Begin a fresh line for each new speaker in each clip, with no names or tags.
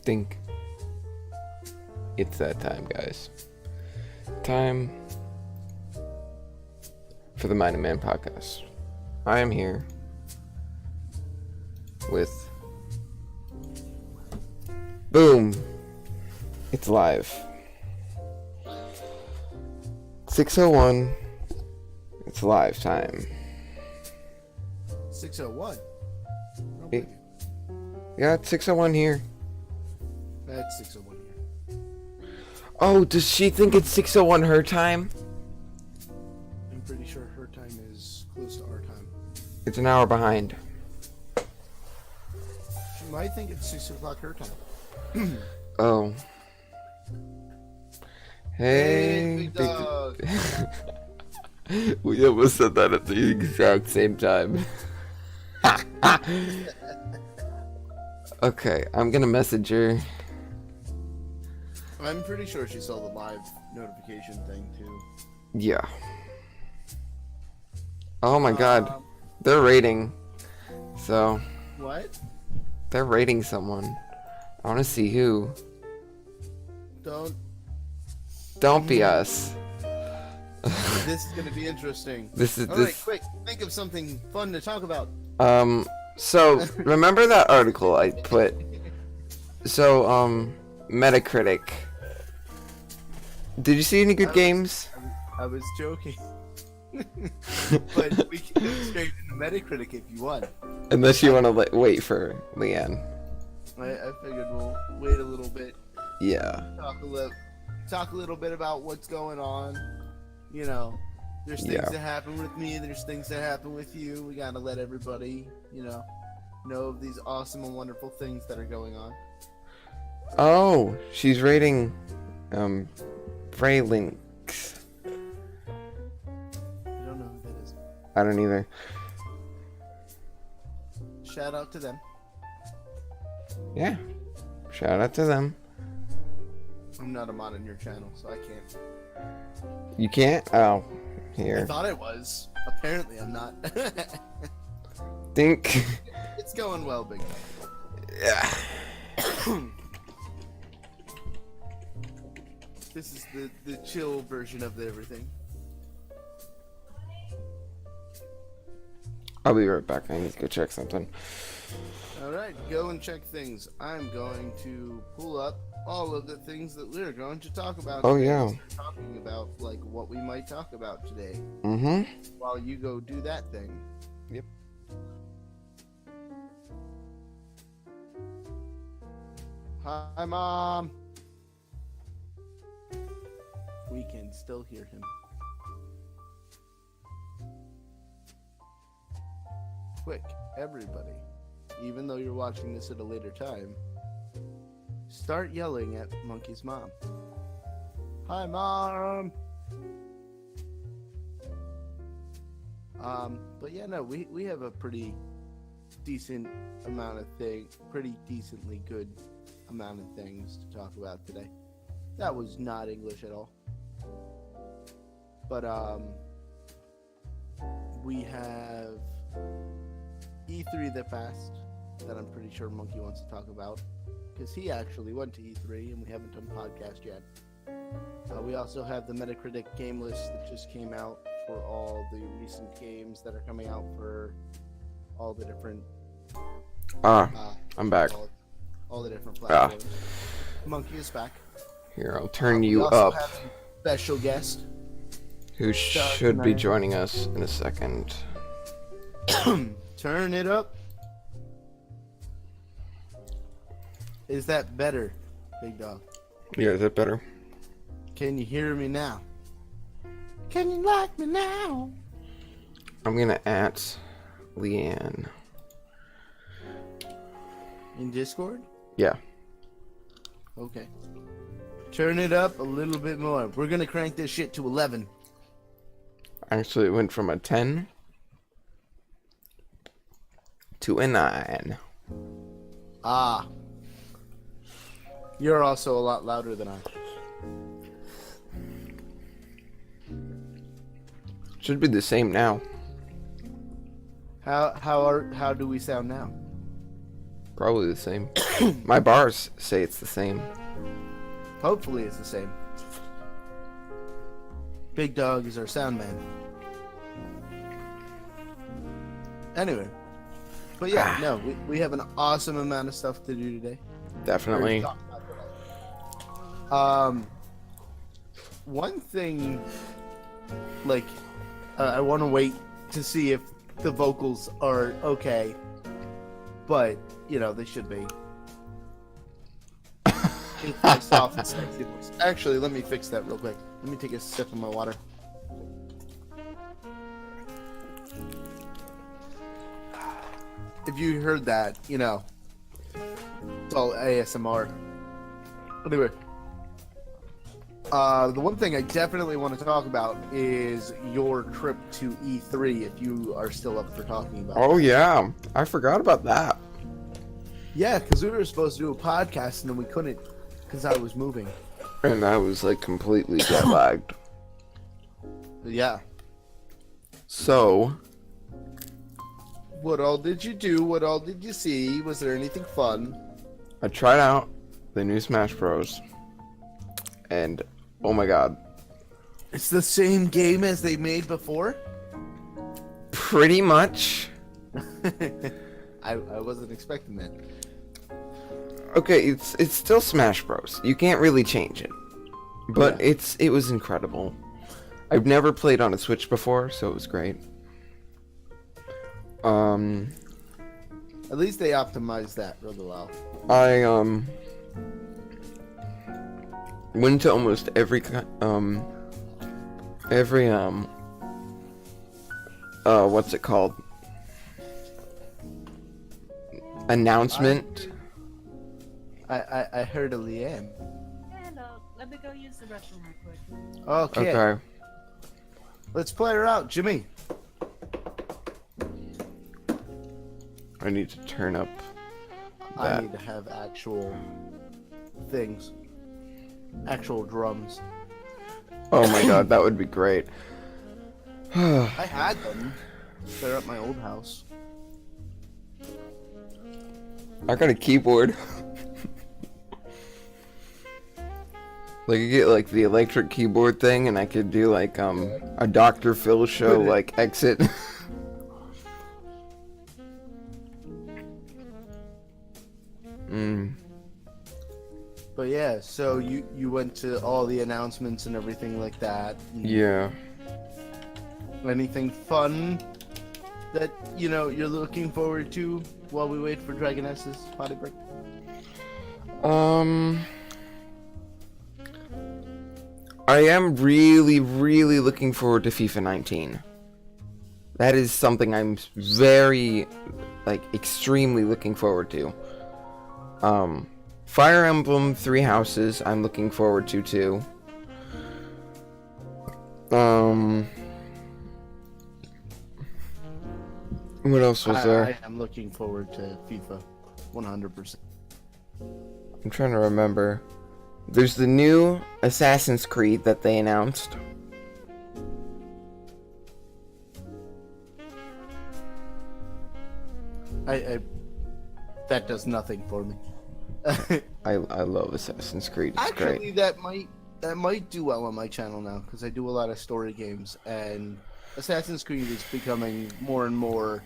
Think it's that time, guys. Time for the Mind of Man podcast. I am here with boom. It's live. 6:01. It's live time.
6:01.
Yeah, it's 6:01 here.
That's 6:01 here.
Oh, does she think it's 6:01 her time?
I'm pretty sure her time is close to our time.
It's an hour behind.
She might think it's 6 o'clock her time.
Oh. Hey,
Big dog.
We almost said that at the exact same time. Okay, I'm gonna message her.
I'm pretty sure she saw the live notification thing too.
Yeah. Oh my god. They're rating. So,
What?
they're rating someone. I wanna see who. Don't be us.
This is gonna be interesting. Alright, quick, think of something fun to talk about.
So, remember that article I put? So, Metacritic. Did you see any good games?
I was joking. But we can go straight into Metacritic if you want.
Unless you want to wait for Leanne.
I figured we'll wait a little bit.
Yeah.
Talk a little bit about what's going on. You know, there's things that happen with me. There's things that happen with you. We gotta let everybody, know of these awesome and wonderful things that are going on.
Oh, she's rating, Freylinks.
I don't know who that is.
I don't either.
Shout out to them.
Yeah. Shout out to them.
I'm not a mod on your channel, so I can't.
You can't? Oh,
I
here.
thought I was. Apparently, I'm not.
Think.
It's going well, big guy.
Yeah.
This is the chill version of everything.
I'll be right back. I need to go check something.
Alright, go and check things. I'm going to pull up all of the things that we're going to talk about.
Oh,
today.
yeah.
Start talking about, like, what we might talk about today.
Mm-hmm.
While you go do that thing.
Yep.
Hi, Mom! We can still hear him. Quick, everybody, even though you're watching this at a later time, start yelling at Monkey's mom. Hi, Mom! But yeah, no, we have a pretty decent amount of pretty decently good amount of things to talk about today. That was not English at all. But, we have E3 that passed that I'm pretty sure Monkey wants to talk about because he actually went to E3 and we haven't done podcast yet. We also have the Metacritic game list that just came out for all the recent games that are coming out for all the different
I'm back.
all the different platforms. Monkey is back.
Here, I'll turn
We
you
also
up.
have a special guest.
Who should be joining us in a second.
Turn it up. Is that better, big dog?
Yeah, is that better?
Can you hear me now? Can you like me now?
I'm gonna at Leanne.
In Discord?
Yeah.
Okay. Turn it up a little bit more. We're gonna crank this shit to 11.
Actually, it went from a 10 to a 9.
Ah. You're also a lot louder than I.
Should be the same now.
How do we sound now?
Probably the same. My bars say it's the same.
Hopefully it's the same. Big Dog is our sound man. Anyway. But yeah, no, we have an awesome amount of stuff to do today.
Definitely.
One thing, like, I want to wait to see if the vocals are okay, but, you know, they should be. It's my soft and sexy voice. Actually, let me fix that real quick. Let me take a sip of my water. If you heard that, you know, it's all ASMR. Anyway, the one thing I definitely want to talk about is your trip to E3, if you are still up for talking about
Oh,
that.
yeah. I forgot about that.
Yeah, because we were supposed to do a podcast and then we couldn't because I was moving.
And I was, like, completely jet lagged.
Yeah.
So,
What all did you do? What all did you see? Was there anything fun?
I tried out the new Smash Bros. And, oh my god.
It's the same game as they made before?
Pretty much.
I wasn't expecting that.
Okay, it's still Smash Bros. You can't really change it. But
Yeah.
it was incredible. I've never played on a Switch before, so it was great.
At least they optimized that really well.
I went to almost every what's it called? Announcement.
I heard a Leanne.
Hello, let me go use the restroom real quick.
Okay.
Okay.
Let's play her out, Jimmy.
I need to turn up
I
that.
need to have actual things. Actual drums.
Oh my god, that would be great.
I had them. They're at my old house.
I got a keyboard. Like, you get like the electric keyboard thing, and I could do like a Dr. Phil show, like exit.
But yeah, so you went to all the announcements and everything like that.
Yeah.
Anything fun that, you know, you're looking forward to while we wait for Dragoness's potty break?
I am really, really looking forward to FIFA 19. That is something I'm very, like, extremely looking forward to. Fire Emblem 3 Houses, I'm looking forward to too. What else was there?
I am looking forward to FIFA 100%.
I'm trying to remember. There's the new Assassin's Creed that they announced.
I that does nothing for me.
I love Assassin's Creed. It's
Actually,
great.
that might do well on my channel now because I do a lot of story games, and Assassin's Creed is becoming more and more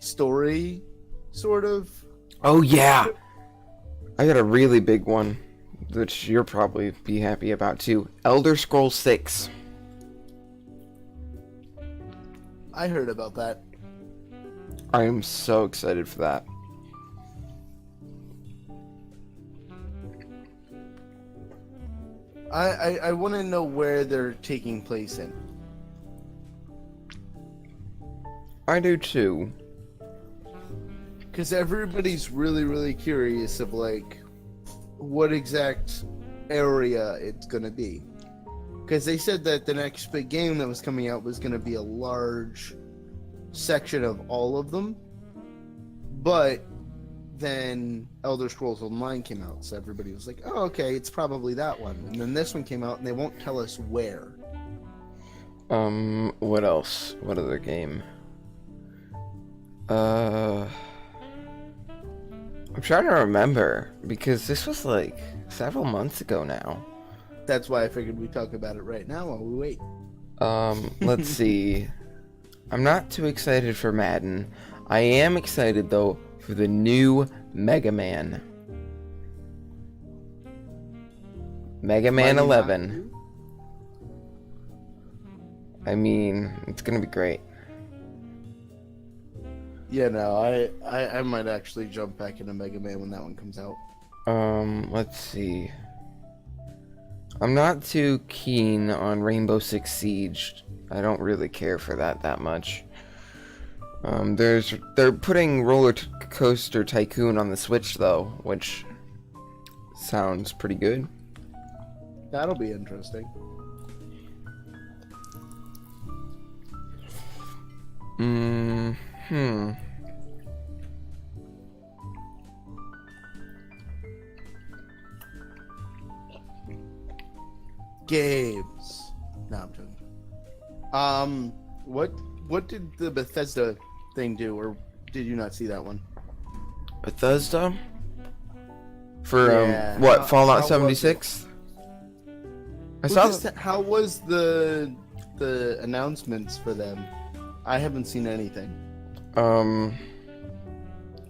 story, sort of.
Oh yeah, I got a really big one, which you'll probably be happy about too. Elder Scrolls 6.
I heard about that.
I am so excited for that.
I want to know where they're taking place in.
I do too.
Because everybody's really curious of, like, what exact area it's going to be. Because they said that the next big game that was coming out was going to be a large section of all of them. But then Elder Scrolls Online came out, so everybody was like, oh, okay, it's probably that one. And then this one came out, and they won't tell us where.
What else? What other game? I'm trying to remember, because this was like several months ago now.
That's why I figured we'd talk about it right now while we wait.
Let's see. I'm not too excited for Madden. I am excited, though, for the new Mega Man. Mega Man 11. I mean, it's gonna be great.
Yeah, no, I might actually jump back into Mega Man when that one comes out.
Let's see. I'm not too keen on Rainbow Six Siege. I don't really care for that much. They're putting Roller Coaster Tycoon on the Switch though, which sounds pretty good.
That'll be interesting. Games. No, I'm joking. What did the Bethesda thing do, or did you not see that one?
Bethesda? For
Yeah.
what?
How
Fallout
was
76? I saw.
How was the announcements for them? I haven't seen anything.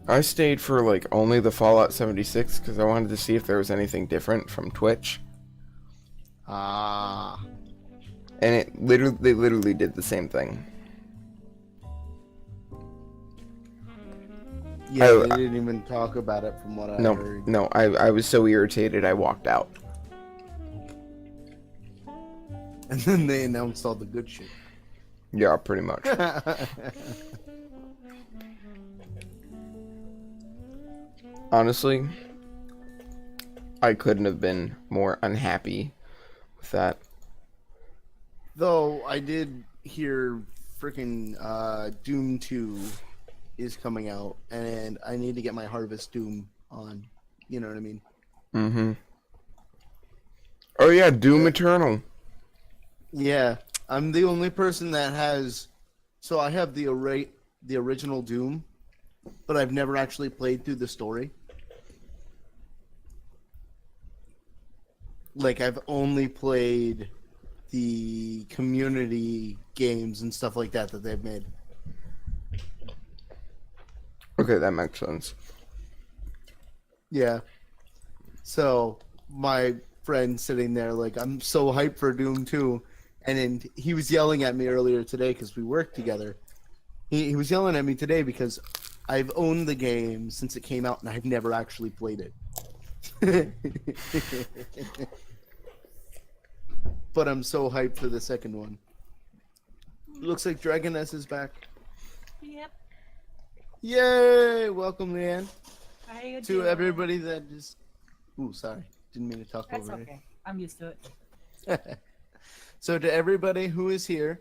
I stayed for like only the Fallout 76 because I wanted to see if there was anything different from Twitch.
Ah.
And they literally did the same thing.
Yeah, they didn't even talk about it from what I heard.
No, I was so irritated I walked out.
And then they announced all the good shit.
Yeah, pretty much. Honestly, I couldn't have been more unhappy with that.
Though I did hear freaking Doom 2 is coming out, and I need to get my Harvest Doom on. You know what I mean?
Mm-hmm. Oh yeah, Doom Eternal.
Yeah, I'm the only person that has. So I have the original Doom, but I've never actually played through the story. Like, I've only played the community games and stuff like that they've made.
Okay, that makes sense.
Yeah. So my friend sitting there like, I'm so hyped for Doom 2. And then he was yelling at me earlier today because we worked together. He was yelling at me today because I've owned the game since it came out and I've never actually played it. But I'm so hyped for the second one. Looks like Dragoness is back.
Yep.
Yay! Welcome, Leanne.
How you
To
doing?
everybody that just... Ooh, sorry. Didn't mean to talk
That's
over
okay. I'm used to it.
you. So to everybody who is here,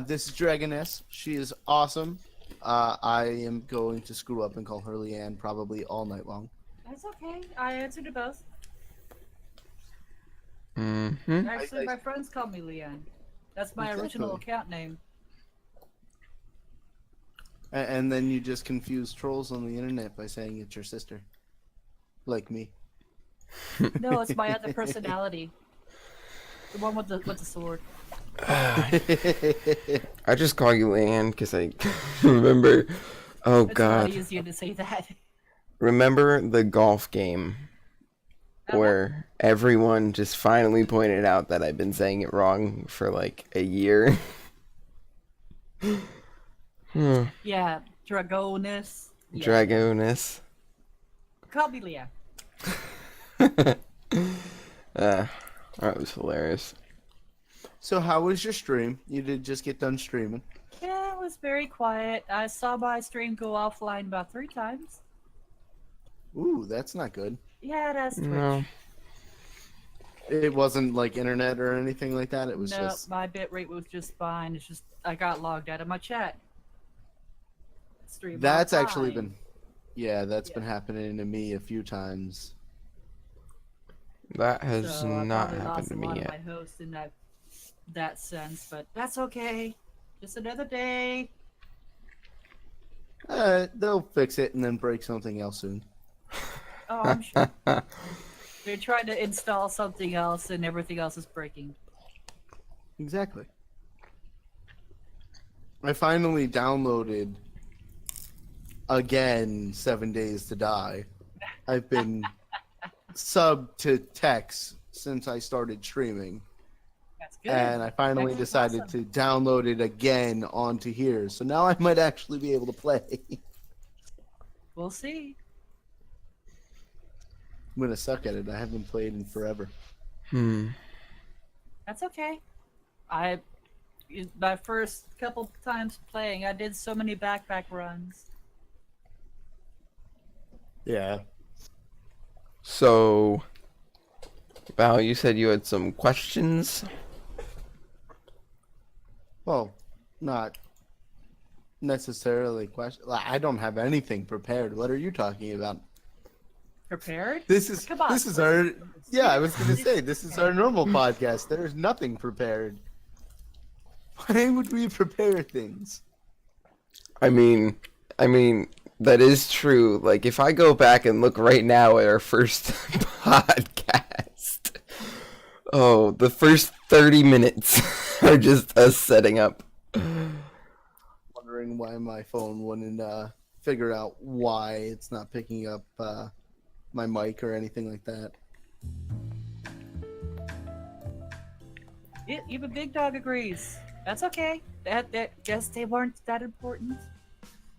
this is Dragoness. She is awesome. I am going to screw up and call her Leanne probably all night long.
That's okay. I answered to both.
Mm-hmm.
Actually, my friends call me Leanne. That's my original account name.
And then you just confuse trolls on the internet by saying it's your sister. Like me.
No, it's my other personality. The one with the sword.
I just call you Leanne because I remember. Oh
It's a
God!
lot easier to say that.
Remember the golf game where everyone just finally pointed out that I've been saying it wrong for like a year?
Yeah, Dragoness. Yeah.
Dragoness.
Call me Leanne.
That was hilarious.
So how was your stream? You did just get done streaming.
Yeah, it was very quiet. I saw my stream go offline about 3 times.
Ooh, that's not good.
Yeah, that's Twitch.
No.
It wasn't like internet or anything like that. It was
No,
just...
my bitrate was just fine. It's just I got logged out of my chat. Stream
That's
offline.
actually been Yeah, that's been happening to me a few times.
That has
So I
not
probably
happened
lost
to
a
me
lot of
yet.
my hosts in that sense, but that's okay. Just another day.
They'll fix it and then break something else soon.
Oh, I'm sure. They're trying to install something else and everything else is breaking.
Exactly. I finally downloaded again 7 Days to Die. I've been sub to Tex since I started streaming.
That's good.
And I finally
That's
decided
awesome.
to download it again onto here. So now I might actually be able to play.
We'll see.
I'm gonna suck at it. I haven't played in forever.
That's okay. I my first couple times playing, I did so many backpack runs.
Yeah.
So, Val, you said you had some questions?
Well, not necessarily question. I don't have anything prepared. What are you talking about?
Prepared? Come on.
This is our yeah. I was gonna say this is our normal podcast. There's nothing prepared. Why would we prepare things?
I mean, that is true. Like, if I go back and look right now at our first podcast, oh, the first 30 minutes are just us setting up.
Wondering why my phone wouldn't figure out why it's not picking up my mic or anything like that.
Even Big Dog agrees. That's okay. That guess they weren't that important.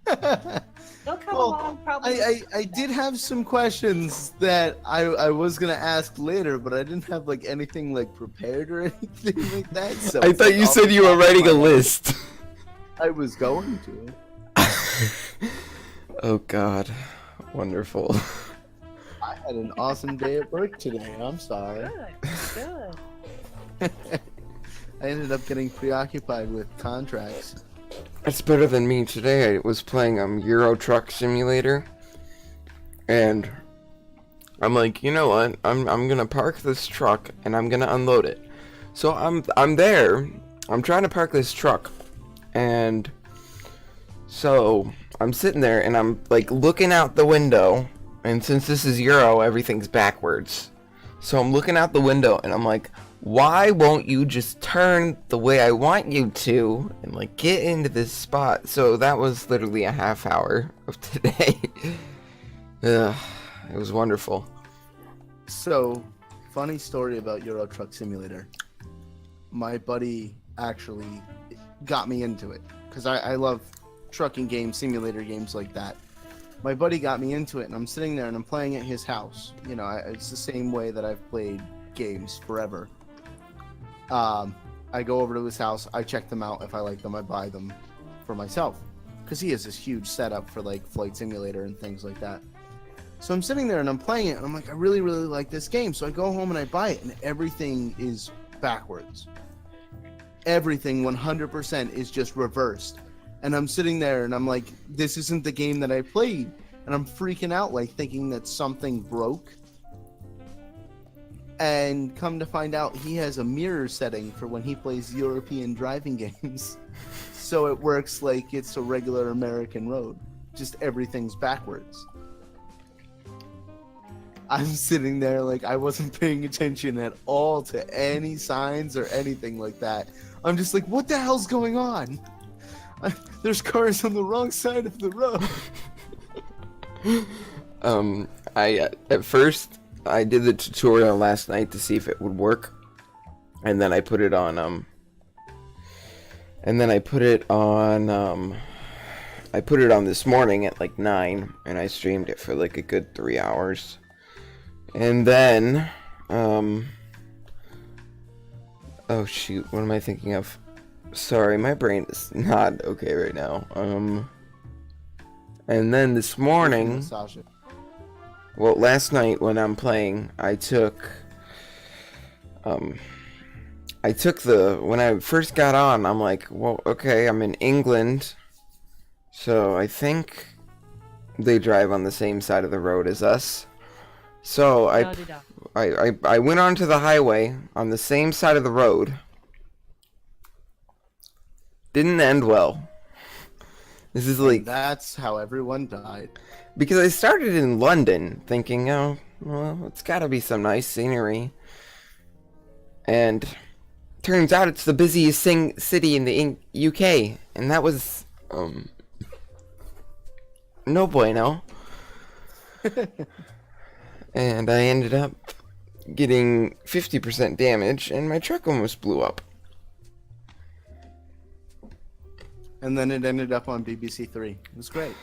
They'll come along probably.
I did have some questions that I was gonna ask later, but I didn't have like anything like prepared or anything like that. So
I
it's,
thought
like,
you
off
said
the
you were
top of
writing
my
a
head.
list.
I was going to.
Oh God, wonderful.
I had an awesome day at work today. I'm sorry.
Good. Good.
I ended up getting preoccupied with contracts.
It's better than me. Today I was playing Euro Truck Simulator, and I'm like, you know what? I'm gonna park this truck and I'm gonna unload it. So I'm there. I'm trying to park this truck, and so I'm sitting there and I'm like looking out the window, and since this is Euro, everything's backwards. So I'm looking out the window and I'm like, why won't you just turn the way I want you to and like get into this spot? So that was literally a half hour of today. Ugh, it was wonderful.
So, funny story about Euro Truck Simulator. My buddy actually got me into it because I love trucking games, simulator games like that. My buddy got me into it, and I'm sitting there and I'm playing at his house. You know, it's the same way that I've played games forever. I go over to his house, I check them out. If I like them, I buy them for myself because he has this huge setup for like Flight Simulator and things like that. So I'm sitting there and I'm playing it, and I'm like, I really, really like this game. So I go home and I buy it, and everything is backwards. Everything 100% is just reversed. And I'm sitting there and I'm like, this isn't the game that I played. And I'm freaking out, like thinking that something broke. And come to find out, he has a mirror setting for when he plays European driving games. So it works like it's a regular American road. Just everything's backwards. I'm sitting there like I wasn't paying attention at all to any signs or anything like that. I'm just like, what the hell's going on? There's cars on the wrong side of the road.
At first I did the tutorial last night to see if it would work, and then I put it on this morning at like 9, and I streamed it for like a good 3 hours. And then oh shoot, what am I thinking of? Sorry, my brain is not okay right now. And then this morning, well, last night when I'm playing, I took when I first got on, I'm like, well, okay, I'm in England, so I think they drive on the same side of the road as us. So
Da-di-da.
I went onto the highway on the same side of the road. Didn't end well. This is like,
That's how everyone died.
because I started in London thinking, oh, well, it's gotta be some nice scenery. And turns out it's the busiest city in the UK. And that was, no bueno. And I ended up getting 50% damage, and my truck almost blew up.
And then it ended up on BBC Three. It was great.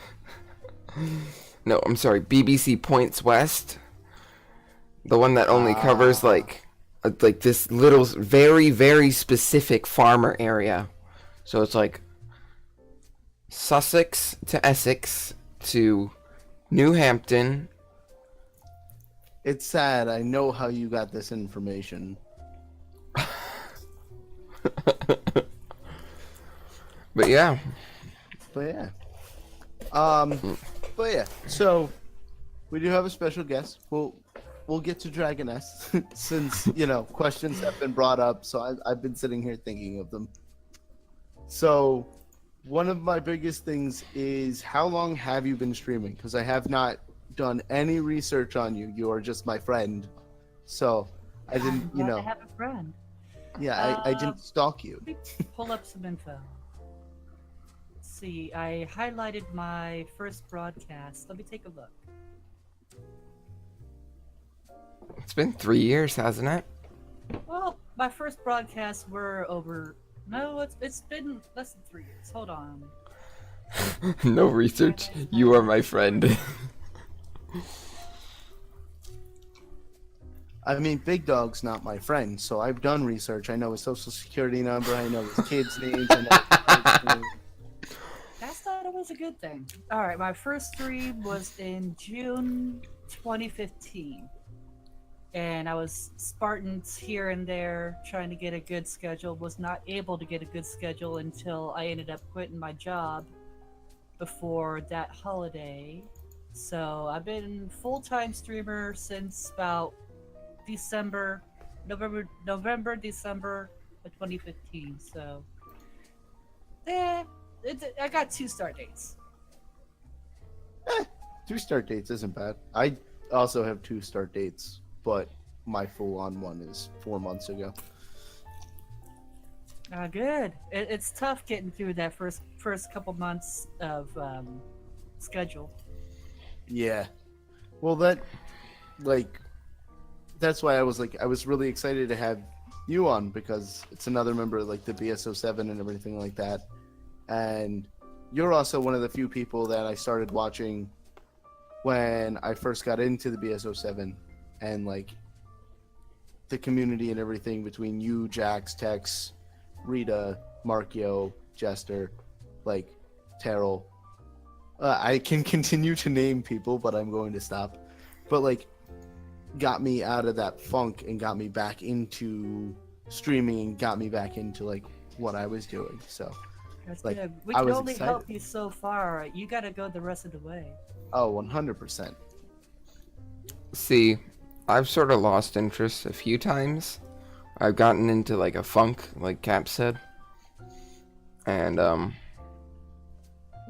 No, I'm sorry, BBC Points West. The one that only covers like this little, very, very specific farmer area. So it's like Sussex to Essex to New Hampton.
It's sad. I know how you got this information.
But yeah.
But yeah. But yeah. So we do have a special guest. We'll get to Dragoness since, you know, questions have been brought up. So I've been sitting here thinking of them. So one of my biggest things is, how long have you been streaming? Because I have not done any research on you. You are just my friend. So I didn't,
I'm glad to have a friend.
Yeah, I didn't stalk you.
Let me pull up some info. Let's see, I highlighted my first broadcast. Let me take a look.
It's been 3 years, hasn't it?
Well, my first broadcasts were over. No, it's been less than 3 years. Hold on.
No research. You are my friend.
I mean, Big Dog's not my friend, so I've done research. I know his social security number. I know his kids' names. I know his kids' names.
That's not always a good thing. All right, my first stream was in June 2015. And I was Spartans here and there trying to get a good schedule. Was not able to get a good schedule until I ended up quitting my job before that holiday. So I've been full-time streamer since about November, December of 2015. So, I got 2 start dates.
2 start dates isn't bad. I also have 2 start dates, but my full-on one is 4 months ago.
Good. It's tough getting through that first couple months of schedule.
Yeah. Well, that's why I was really excited to have you on, because it's another member of like the BSO7 and everything like that. And you're also one of the few people that I started watching when I first got into the BSO7, and like the community and everything between you, Jax, Tex, Rita, Markio, Jester, like Terrell. I can continue to name people, but I'm going to stop. But like, got me out of that funk and got me back into streaming and got me back into like what I was doing. So
That's
like,
good. We
I
can
was
only
excited.
help you so far. You got to go the rest of the way.
Oh, 100%.
See, I've sort of lost interest a few times. I've gotten into like a funk, like Cap said. And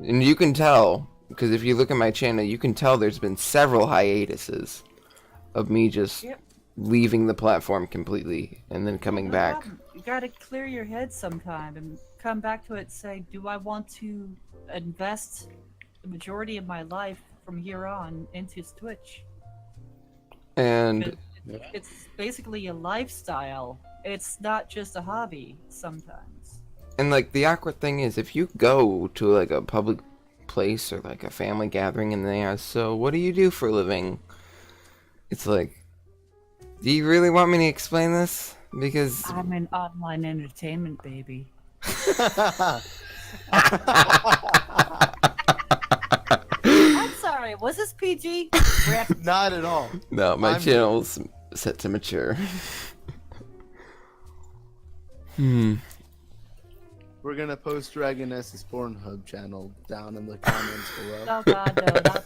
you can tell, because if you look at my channel, you can tell there's been several hiatuses of me just leaving the platform completely and then coming
No
back.
problem. You got to clear your head sometime and come back to it and say, do I want to invest the majority of my life from here on into Twitch?
And
It's basically a lifestyle. It's not just a hobby sometimes.
like the awkward thing is, if you go to like a public place or like a family gathering and they ask, so what do you do for a living? It's like, do you really want me to explain this? Because
I'm an online entertainment baby. I'm sorry, was this PG?
Not at all.
no, my channel's set to mature.
We're gonna post Dragoness's Pornhub channel down in the comments below.
Oh god, no, not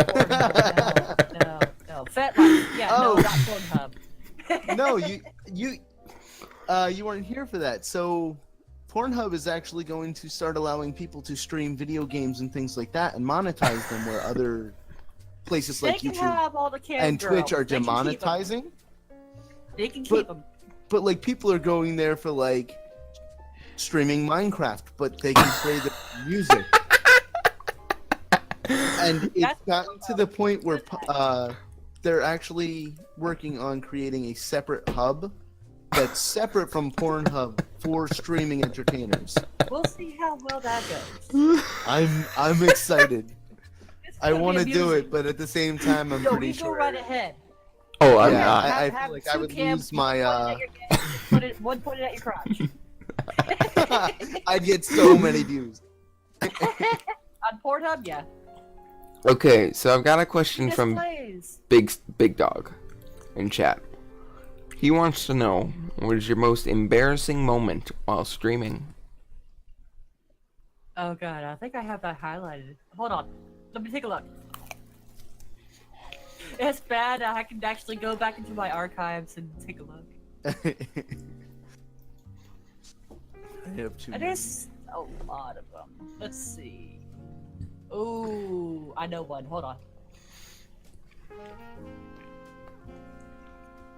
no, you weren't here for that. So Pornhub is actually going to start allowing people to stream video games and things like that and monetize them, where other places
They
like
can
YouTube
have all the cam
and
girls.
Twitch are
They can keep 'em.
demonetizing.
They can keep them.
But like people are going there for like streaming Minecraft, but they can play the music. And it's gotten to the point where they're actually working on creating a separate hub that's separate from Pornhub for streaming entertainers.
We'll see how well that goes.
I'm excited.
It's
I
gonna
want to
be
do
amusing.
it, but at the same time, I'm
Yo,
pretty
you
sure.
go right ahead.
Oh, I'm
Yeah,
not.
I
Have
feel like I
two
would
cams,
lose my.
one pointed at your crotch.
I'd get so many views.
On Pornhub, yeah.
Okay, so I've got a question from
Displays.
Big Dog in chat. He wants to know, what is your most embarrassing moment while streaming?
Oh god, I think I have that highlighted. Hold on. Let me take a look. It's bad. I can actually go back into my archives and take a look.
I have two.
And there's a lot of them. Let's see. Ooh, I know one. Hold on.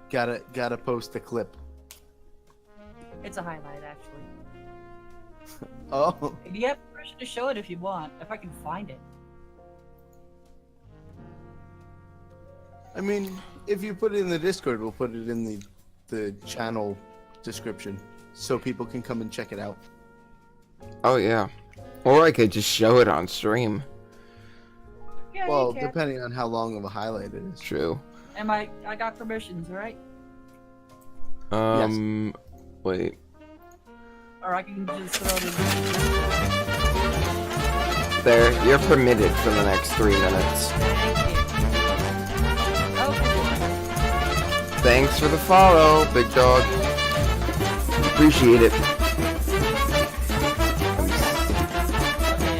Gotta post a clip.
It's a highlight, actually.
Oh,
And you have permission to show it if you want, if I can find it.
I mean, if you put it in the Discord, we'll put it in the channel description so people can come and check it out.
Oh yeah. Or I could just show it on stream.
Yeah,
Well,
you can.
depending on how long of a highlight it is.
True.
And I got permissions, right?
Wait.
Or I can just throw it in.
There, you're permitted for the next 3 minutes.
Thank you. Okay.
Thanks for the follow, Big Dog. Appreciate it.
Yeah,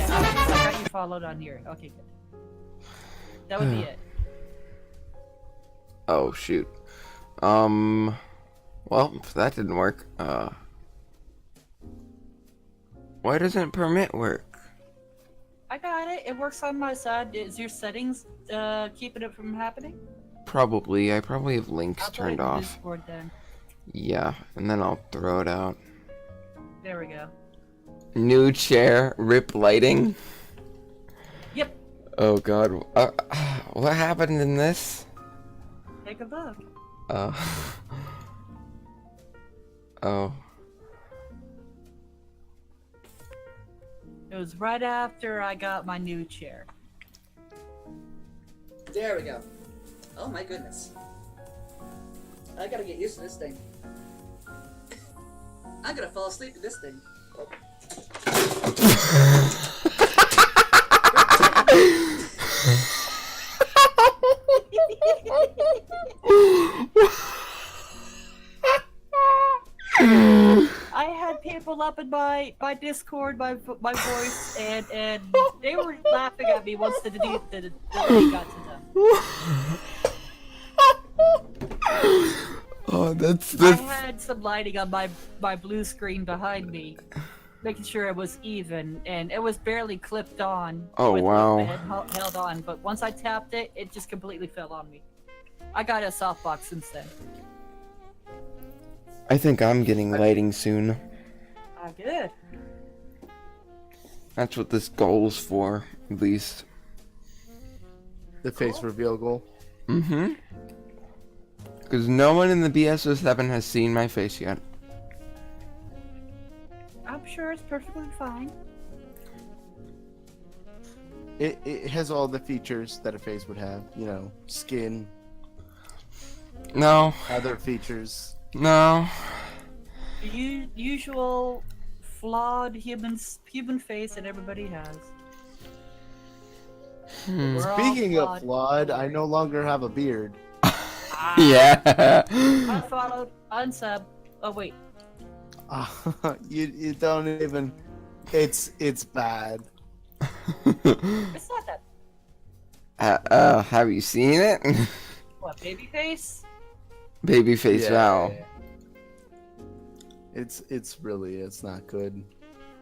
I got you followed on here. Okay, good. That would be it.
Oh shoot. Well, if that didn't work, why doesn't permit work?
I got it. It works on my side. Is your settings keeping it from happening?
Probably. I probably have links
I'll put it
turned
in
off.
Discord then.
Yeah, and then I'll throw it out.
There we go.
New chair, rip lighting.
Yep.
Oh god. What happened in this?
Take a look.
Oh.
It was right after I got my new chair.
There we go. Oh my goodness. I gotta get used to this thing. I'm gonna fall asleep in this thing.
I had people up in my Discord, my voice, and they were laughing at me once the link got to them.
Oh, that's
I had some lighting on my blue screen behind me, making sure it was even, and it was barely clipped on.
Oh,
with
wow.
the head held on, but once I tapped it, it just completely fell on me. I got a softbox since then.
I think I'm getting lighting soon.
Ah, good.
That's what this goal's for, at least.
The face reveal goal.
Mm-hmm. Because no one in the BSO7 has seen my face yet.
I'm sure it's perfectly fine.
It has all the features that a face would have. You know, skin,
No.
other features.
No.
The usual flawed human face that everybody has.
Hmm.
We're all
Speaking of
flawed.
flawed, I no longer have a beard.
Yeah.
Unfollowed, unsub. Oh wait,
You don't even. It's bad.
it's not that.
Have you seen it?
What, baby face?
Babyface Val.
It's not good.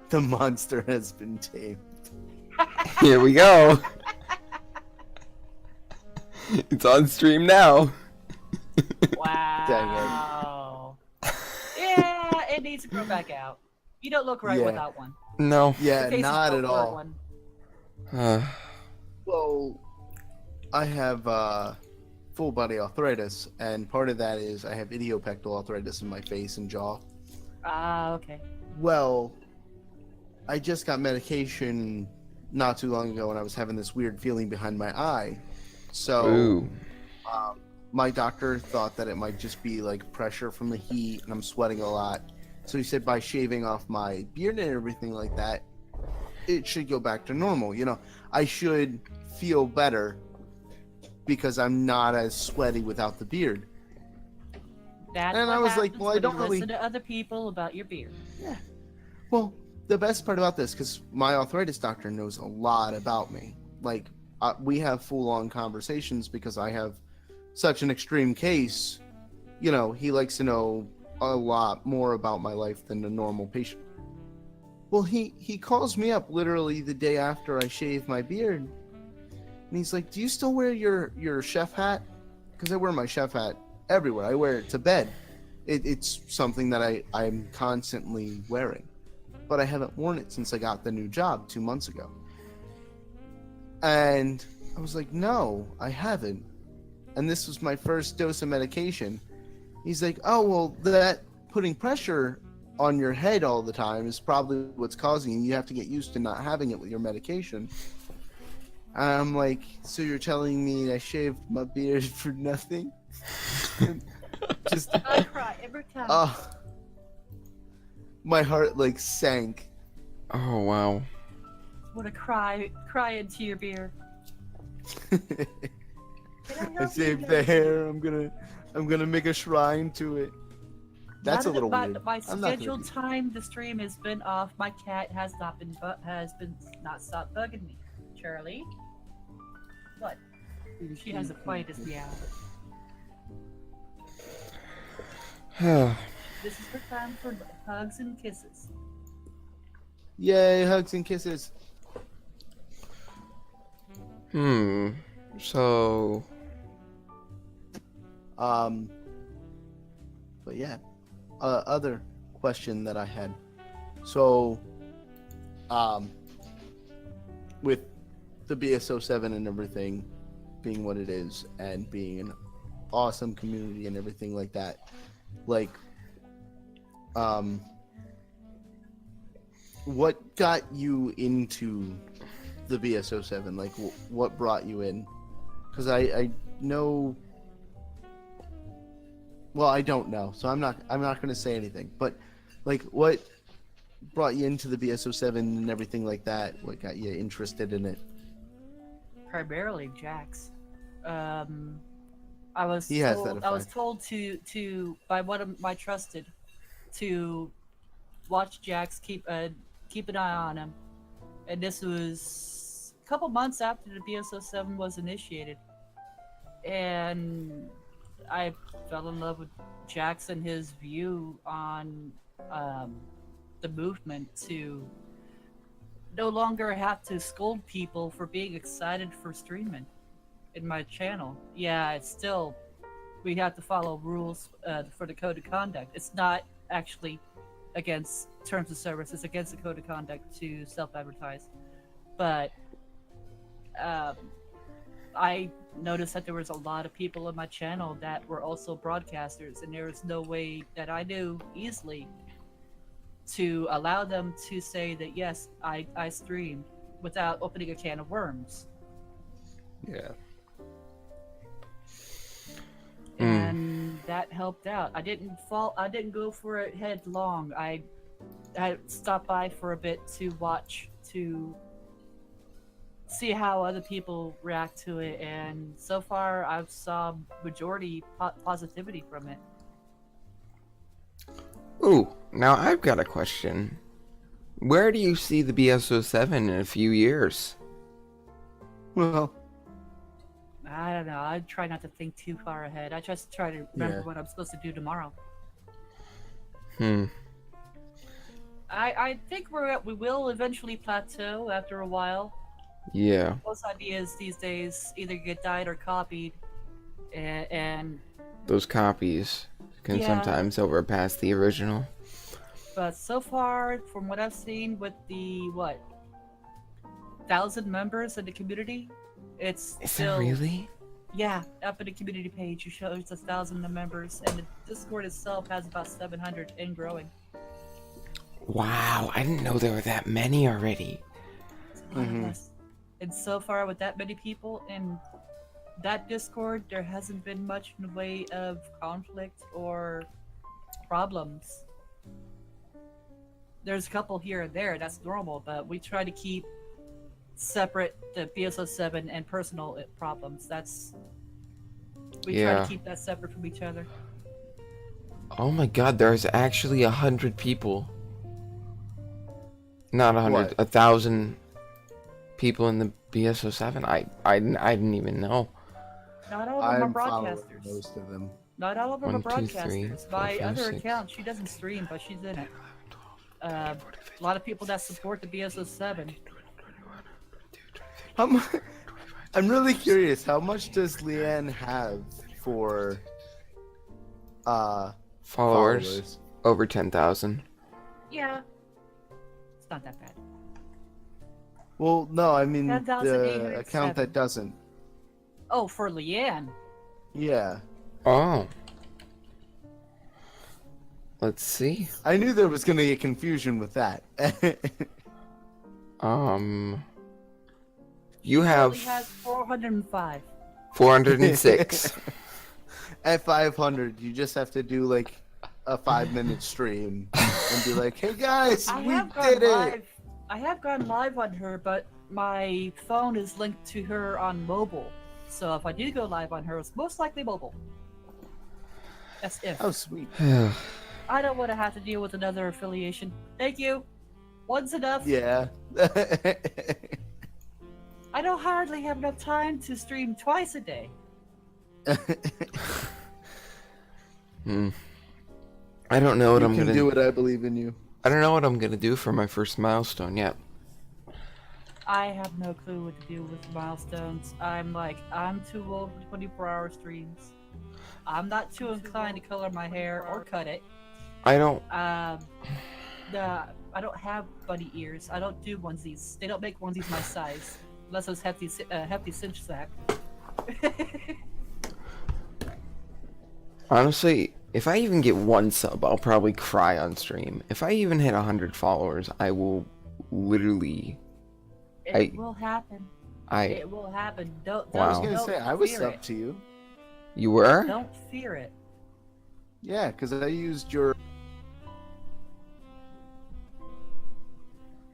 The monster has been tamed.
Here we go. It's on stream now.
Wow. Yeah, it needs to grow back out. You don't look right
Yeah.
without one.
No.
Yeah,
Your face is
not
built
at
for
all.
one.
Well, I have full body arthritis, and part of that is I have idiopectoral arthritis in my face and jaw.
Ah, okay.
Well, I just got medication not too long ago, and I was having this weird feeling behind my eye. So,
Ooh.
my doctor thought that it might just be like pressure from the heat, and I'm sweating a lot. So he said by shaving off my beard and everything like that, it should go back to normal. You know, I should feel better because I'm not as sweaty without the beard.
That's
And
what
I was like,
happens
well, I
when
don't
you
really-
listen to other people about your beard.
Well, the best part about this, because my arthritis doctor knows a lot about me. Like, we have full-on conversations because I have such an extreme case. You know, he likes to know a lot more about my life than a normal patient. Well, he calls me up literally the day after I shave my beard, and he's like, "Do you still wear your chef hat?" Because I wear my chef hat everywhere. I wear it to bed. It's something that I'm constantly wearing, but I haven't worn it since I got the new job 2 months ago. And I was like, "No, I haven't." And this was my first dose of medication. He's like, "Oh, well, that putting pressure on your head all the time is probably what's causing it. You have to get used to not having it with your medication." And I'm like, "So you're telling me I shaved my beard for nothing?" Just,
I cry every time.
my heart like sank.
Oh, wow.
Want to cry into your beard.
I saved the hair. I'm gonna make a shrine to it. That's a little weird.
My
I'm not gonna
scheduled
do-
time the stream has been off. My cat has not stopped bugging me. Charlie, what? She has the quietest meow. This is her time for hugs and kisses.
Yay, hugs and kisses.
So,
But yeah, other question that I had. So, with the BSO7 and everything being what it is, and being an awesome community and everything like that, like, what got you into the BSO7? Like, what brought you in? Because I know. Well, I don't know, so I'm not going to say anything. But, like, what brought you into the BSO7 and everything like that? What got you interested in it?
Primarily Jax. I was
He has
told,
that
I was
effect.
told to by one of my trusted to watch Jax, keep an eye on him, and this was a couple months after the BSO7 was initiated, and I fell in love with Jax and his view on the movement to no longer have to scold people for being excited for streaming in my channel. Yeah, it's still, we have to follow rules for the code of conduct. It's not actually against terms of service, it's against the code of conduct to self-advertise. But I noticed that there was a lot of people on my channel that were also broadcasters, and there was no way that I knew easily to allow them to say that yes, I stream without opening a can of worms.
Yeah.
And that helped out. I didn't go for it headlong. I stopped by for a bit to watch, to see how other people react to it, and so far I've saw majority positivity from it.
ooh, now I've got a question. Where do you see the BSO7 in a few years?
Well,
I don't know. I try not to think too far ahead. I just try to remember
Yeah.
what I'm supposed to do tomorrow.
Hmm.
I think we will eventually plateau after a while.
Yeah.
Most ideas these days either get dyed or copied, and
Those copies can
yeah.
sometimes overpass the original.
But so far, from what I've seen with the 1,000 members in the community, it's
Is that
still
really?
yeah. Up in the community page, it shows 1,000 members, and the Discord itself has about 700 and growing.
Wow, I didn't know there were that many already.
It's a lot of us. And so far, with that many people in that Discord, there hasn't been much in the way of conflict or problems. There's a couple here and there, that's normal, but we try to keep separate the BSO7 and personal problems. We try
Yeah.
to keep that separate from each other.
Oh my god, there's actually 100 people. Not 100,
What?
1,000 people in the BSO7. I didn't even know.
Not all of them
I'm
are
following
broadcasters.
most of them.
Not all of them are
1, 2, 3,
broadcasters.
4,
My
5,
other
6.
account, she doesn't stream, but she's in it. A lot of people that support the BSO7.
How much? I'm really curious. How much does Leanne have for
Followers,
followers?
over 10,000.
Yeah. It's not that bad.
Well, no, I mean the
10,807.
account that doesn't.
Oh, for Leanne.
Yeah,
Oh. Let's see.
I knew there was gonna be confusion with that.
You
She
have
only has 405.
406.
At 500, you just have to do like a 5-minute stream and be like, "Hey guys,
I
we
have gone
did it!"
live. I have gone live on her, but my phone is linked to her on mobile. So if I do go live on her, it's most likely mobile. That's if.
Oh, sweet.
I don't want to have to deal with another affiliation. Thank you. One's enough.
Yeah.
I don't hardly have enough time to stream twice a day.
I don't know what
You
I'm
can
gonna
do it. I believe in you.
I don't know what I'm gonna do for my first milestone yet.
I have no clue what to do with milestones. I'm too old for 24-hour streams. I'm not too inclined to color my hair or cut it.
I don't.
I don't have bunny ears. I don't do onesies. They don't make onesies my size, unless it's hefty cinch sack.
Honestly, if I even get 1 sub, I'll probably cry on stream. If I even hit 100 followers, I will literally.
It will happen. It will happen. Don't.
I was
Wow.
gonna
don't
say I was
fear
sub
it.
to you.
You were?
Don't fear it.
Yeah, because I used your.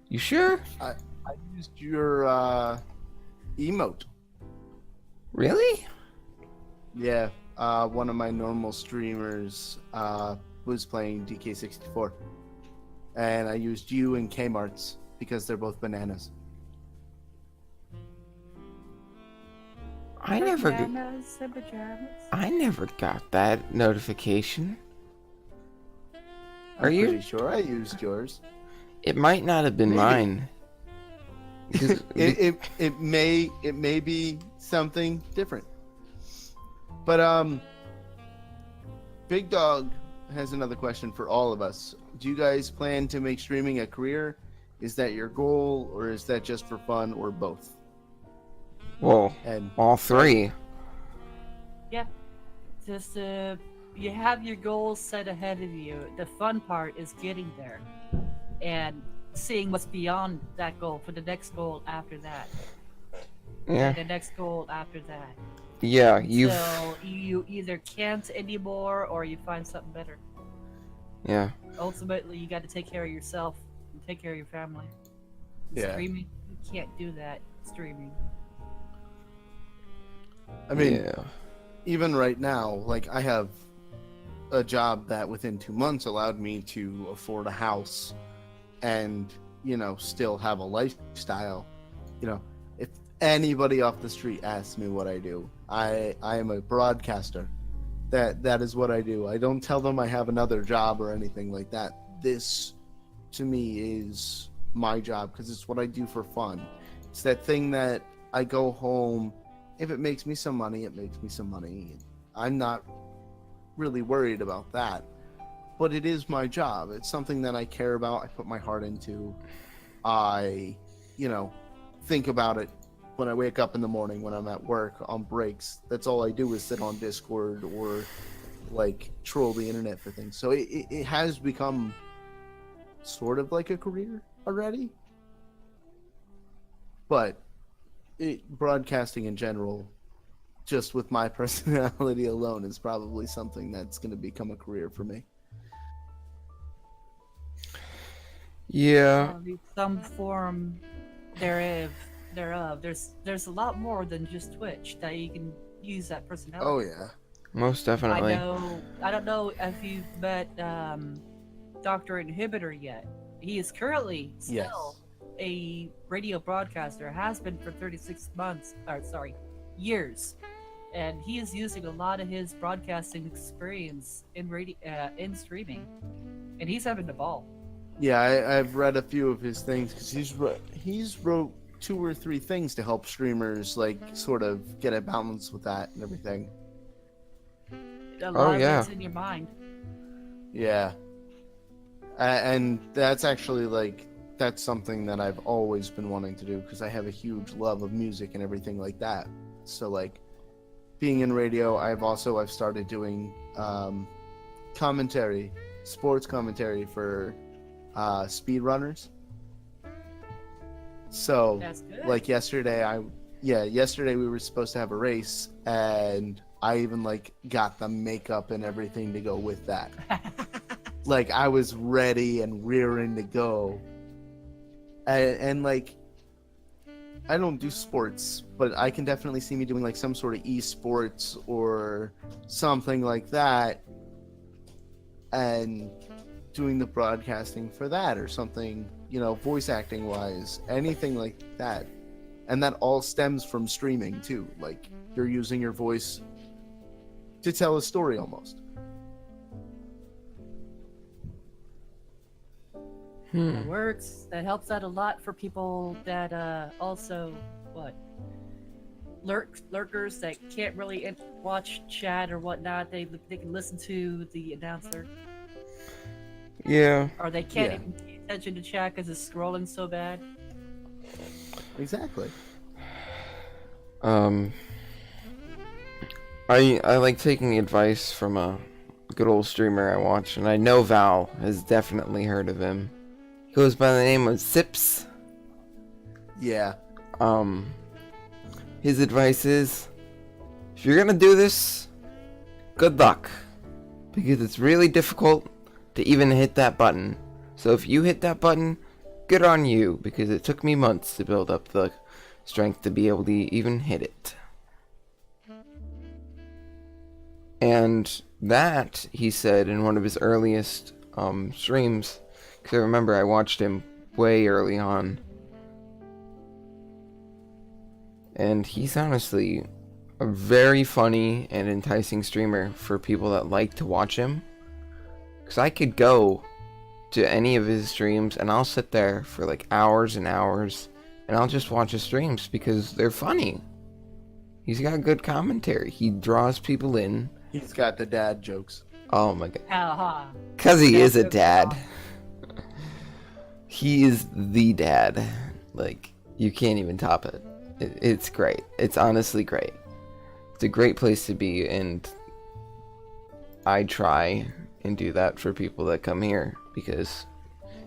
You sure?
I used your emote.
Really?
Yeah. One of my normal streamers was playing DK64, and I used you and Kmart's because they're both bananas.
I never got that notification.
I'm
Are you?
pretty sure I used yours.
It might not have been
Maybe.
mine. 'Cause-
It may be something different. But Big Dog has another question for all of us. Do you guys plan to make streaming a career? Is that your goal, or is that just for fun, or both?
Well,
And
all three.
Yeah. Just you have your goals set ahead of you. The fun part is getting there and seeing what's beyond that goal for the next goal after that.
Yeah.
And the next goal after that.
Yeah, you've.
So you either can't anymore or you find something better.
Yeah.
Ultimately, you got to take care of yourself and take care of your family.
Yeah.
Streaming, you can't do that streaming.
I mean,
yeah.
even right now, like I have a job that within 2 months allowed me to afford a house and, still have a lifestyle. If anybody off the street asks me what I do, I am a broadcaster. That is what I do. I don't tell them I have another job or anything like that. This, to me, is my job because it's what I do for fun. It's that thing that I go home. If it makes me some money, it makes me some money. I'm not really worried about that. But it is my job. It's something that I care about. I put my heart into. I, think about it when I wake up in the morning, when I'm at work, on breaks. That's all I do is sit on Discord or, troll the internet for things. So it has become sort of like a career already. But broadcasting in general, just with my personality alone, is probably something that's going to become a career for me.
Yeah.
Some form thereof. There's a lot more than just Twitch that you can use that personality.
Oh yeah,
Most definitely.
I don't know if you've met Dr. Inhibitor yet. He is currently still a radio broadcaster. Has been for 36 months. Years. And he is using a lot of his broadcasting experience in streaming, and he's having a ball.
Yeah, I've read a few of his things because he's wrote 2 or 3 things to help streamers sort of get a balance with that and everything.
A lot of
yeah.
it's in your mind.
Yeah, and that's actually that's something that I've always been wanting to do because I have a huge love of music and everything like that. So being in radio, I've started doing commentary, sports commentary for speedrunners. So
That's good.
yesterday yesterday we were supposed to have a race, and I even got the makeup and everything to go with that. I was ready and rearing to go. And I don't do sports, but I can definitely see me doing some sort of esports or something like that, and doing the broadcasting for that or something, voice acting wise, anything like that. And that all stems from streaming too. You're using your voice to tell a story almost.
That works. That helps out a lot for people that also lurkers that can't really watch chat or whatnot. They can listen to the announcer,
Yeah.
or they can't even pay attention to chat because it's scrolling so bad.
Exactly.
I like taking advice from a good old streamer I watch, and I know Val has definitely heard of him. He goes by the name of Sips.
Yeah.
His advice is, if you're gonna do this, good luck, because it's really difficult to even hit that button. So if you hit that button, good on you, because it took me months to build up the strength to be able to even hit it. And that, he said in one of his earliest streams, because I remember I watched him way early on. And he's honestly a very funny and enticing streamer for people that like to watch him. Because I could go to any of his streams and I'll sit there for hours and hours and I'll just watch his streams because they're funny. He's got good commentary. He draws people in.
He's got the dad jokes.
Oh my god.
Uh-huh.
Because he is a dad. He is the dad. You can't even top it. It's great. It's honestly great. It's a great place to be, and I try and do that for people that come here, because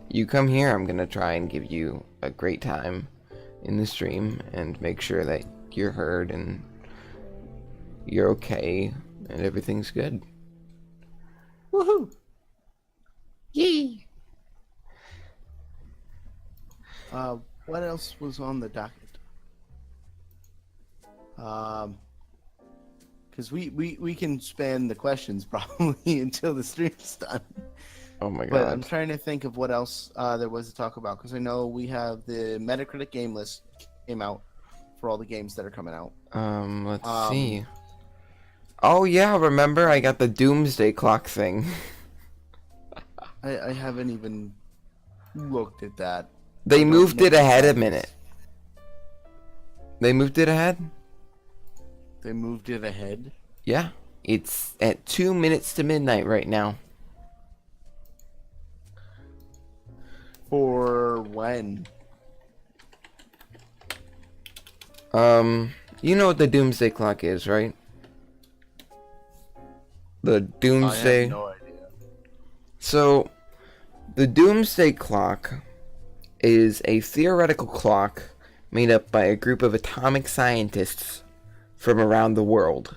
you come here, I'm gonna try and give you a great time in the stream and make sure that you're heard and you're okay and everything's good.
Woohoo!
Yay!
What else was on the docket? Because we can span the questions probably until the stream's done.
Oh my
But I'm
god.
trying to think of what else there was to talk about, because I know we have the Metacritic game list came out for all the games that are coming out.
Let's see. Oh yeah, remember I got the Doomsday Clock thing.
I haven't even looked at that.
They
I don't
moved
know
it
what
ahead a
that is.
minute. They moved it ahead?
They moved it ahead.
Yeah. It's at 2 minutes to midnight right now.
For when?
You know what the Doomsday Clock is, right? The
I
Doomsday...
have no idea.
So, the Doomsday Clock is a theoretical clock made up by a group of atomic scientists from around the world.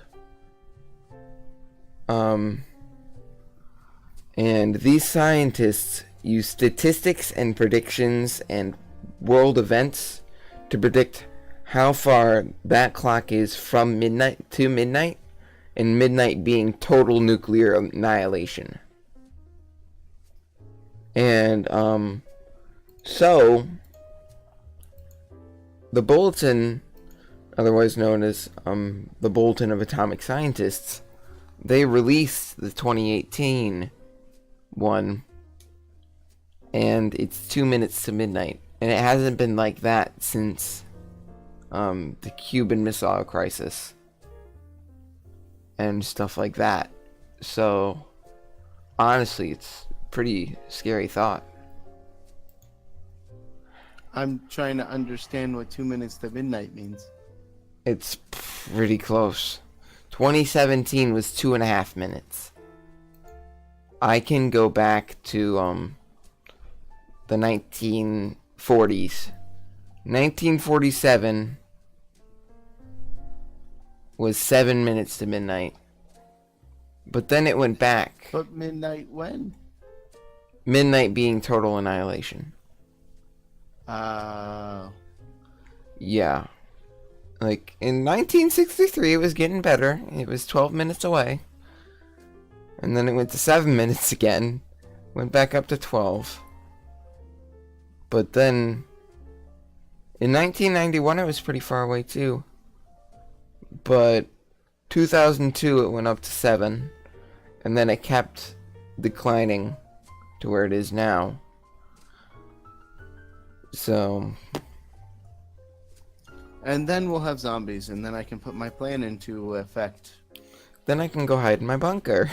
And these scientists use statistics and predictions and world events to predict how far that clock is from midnight to midnight, and midnight being total nuclear annihilation. And, so, the Bulletin, otherwise known as, the Bulletin of Atomic Scientists, they released the 2018 one, and it's 2 minutes to midnight. And it hasn't been like that since, the Cuban Missile Crisis. And stuff like that. So, honestly, it's pretty scary thought.
I'm trying to understand what 2 minutes to midnight means.
It's pretty close. 2017 was 2.5 minutes. I can go back to the 1940s. 1947 was 7 minutes to midnight. But then it went back.
But midnight when?
Midnight being total annihilation. Yeah. Like, in 1963, it was getting better. It was 12 minutes away. And then it went to 7 minutes again. Went back up to 12. But then, in 1991, it was pretty far away, too. But, 2002, it went up to 7. And then it kept declining to where it is now. So...
And then we'll have zombies, and then I can put my plan into effect.
Then I can go hide in my bunker.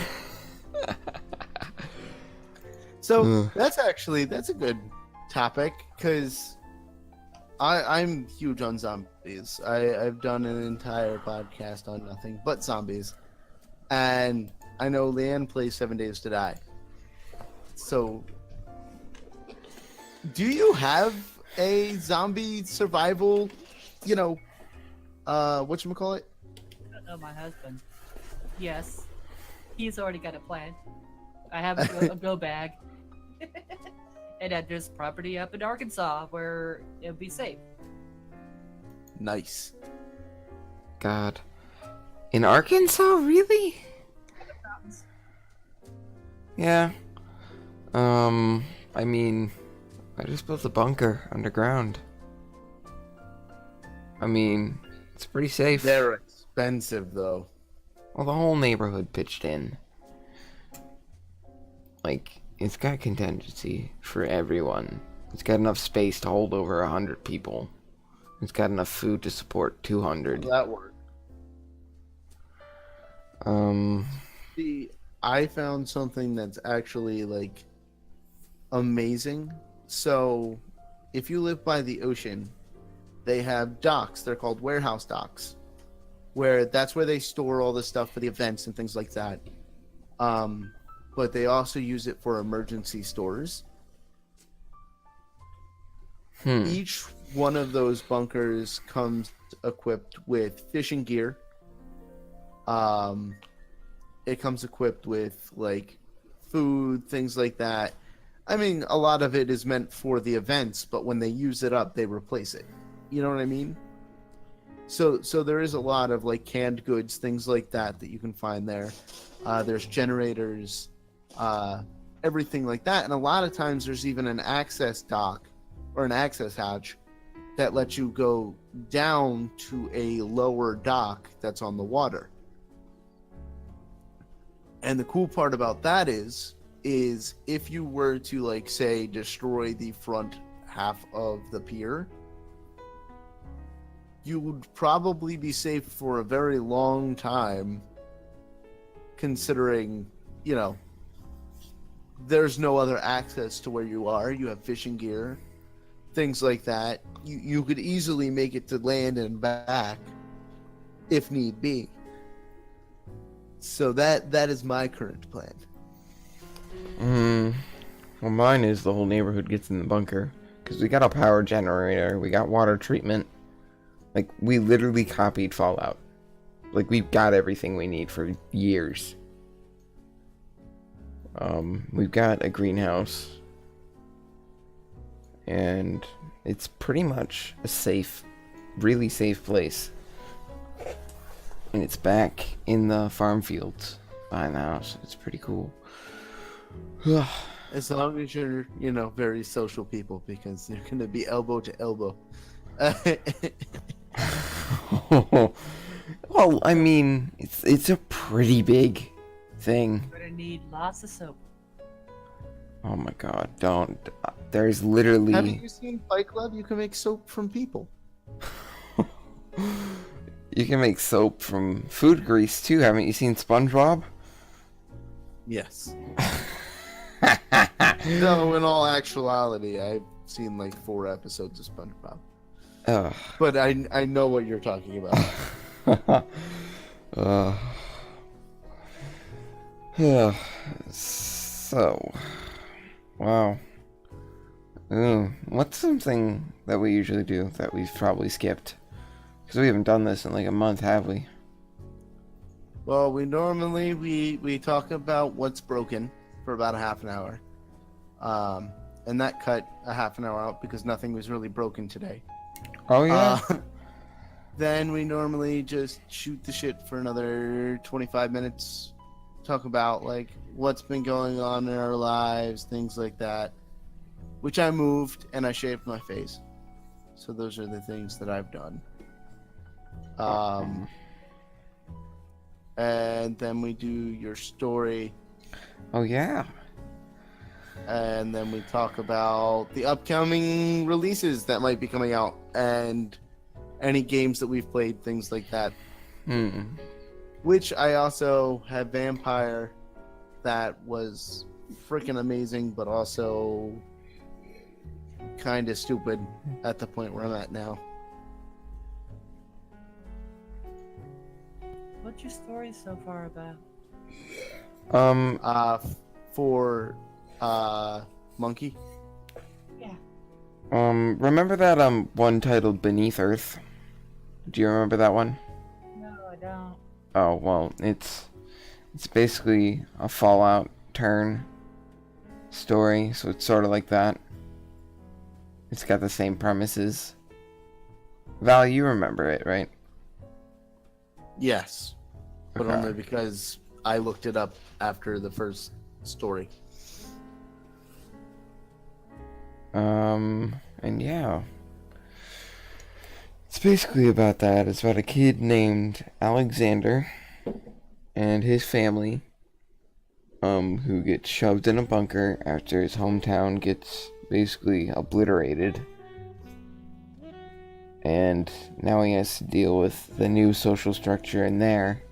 So that's a good topic, because I'm huge on zombies. I've done an entire podcast on nothing but zombies, and I know Leanne plays 7 Days to Die. So, do you have a zombie survival? Whatchamacallit?
Oh, my husband. Yes. He's already got a plan. I have a go bag. And then there's property up in Arkansas where it'll be safe.
Nice.
God. In Arkansas, really?
Mountains.
Yeah. I mean, I just built a bunker underground. I mean, it's pretty safe.
They're expensive, though.
Well, the whole neighborhood pitched in. Like, it's got contingency for everyone. It's got enough space to hold over 100 people. It's got enough food to support 200.
That worked. See, I found something that's actually, like, amazing. So, if you live by the ocean, they have docks. They're called warehouse docks, where that's where they store all the stuff for the events and things like that. But they also use it for emergency stores. Each one of those bunkers comes equipped with fishing gear. It comes equipped with, like, food, things like that. I mean, a lot of it is meant for the events, but when they use it up, they replace it. You know what I mean? So there is a lot of, like, canned goods, things like that you can find there. There's generators, everything like that. And a lot of times there's even an access dock or an access hatch that lets you go down to a lower dock that's on the water. And the cool part about that is if you were to, like, say, destroy the front half of the pier, you would probably be safe for a very long time, considering, you know, there's no other access to where you are. You have fishing gear, things like that. You could easily make it to land and back if need be. So that is my current plan.
Well, mine is the whole neighborhood gets in the bunker. Because we got a power generator, we got water treatment. Like, we literally copied Fallout. Like, we've got everything we need for years. We've got a greenhouse. And it's pretty much a safe, really safe place. And it's back in the farm fields behind the house. It's pretty cool.
As long as you're, you know, very social people, because you're going to be elbow to elbow.
Well, I mean, it's a pretty big thing.
We're gonna need lots of soap.
Oh my god, don't. There's literally...
Haven't you seen Fight Club? You can make soap from people.
You can make soap from food grease too. Haven't you seen SpongeBob?
Yes. No, in all actuality, I've seen like 4 episodes of SpongeBob.
Ugh.
But I know what you're talking about.
Yeah. So, wow. What's something that we usually do that we've probably skipped? Because we haven't done this in like a month, have we?
Well, we normally we talk about what's broken for about a half an hour. And that cut a half an hour out because nothing was really broken today.
Oh yeah.
Then we normally just shoot the shit for another 25 minutes. Talk about like what's been going on in our lives, things like that. Which I moved and I shaved my face. So those are the things that I've done. And then we do your story.
Oh yeah.
And then we talk about the upcoming releases that might be coming out and any games that we've played, things like that. Which I also have Vampire, that was freaking amazing, but also kind of stupid at the point where I'm at now.
What's your story so far about?
For Monkey.
Yeah.
Remember that one titled Beneath Earth? Do you remember that one?
No, I don't.
Oh well, it's basically a Fallout turn story, so it's sort of like that. It's got the same premises. Val, you remember it, right?
Yes, but
Okay.
only because I looked it up after the first story.
And yeah. It's basically about that. It's about a kid named Alexander and his family, who gets shoved in a bunker after his hometown gets basically obliterated. And now he has to deal with the new social structure in there.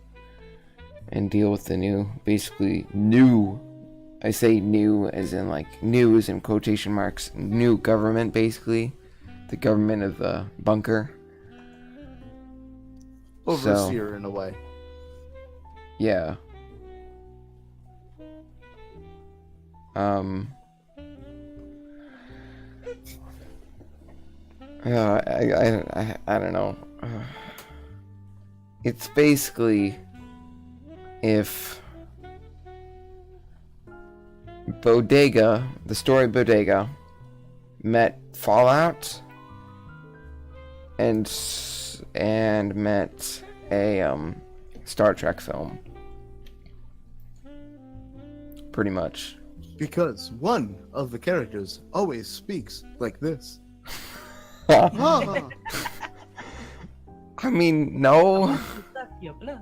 And deal with the new, basically new, I say new as in like new as in quotation marks, new government basically. The government of the bunker.
Overseer in a way.
Yeah. I don't know. It's basically if Bodega, the story Bodega, met Fallout and met a Star Trek film. Pretty much.
Because one of the characters always speaks like this. Oh,
I mean, no.
Suck your blood.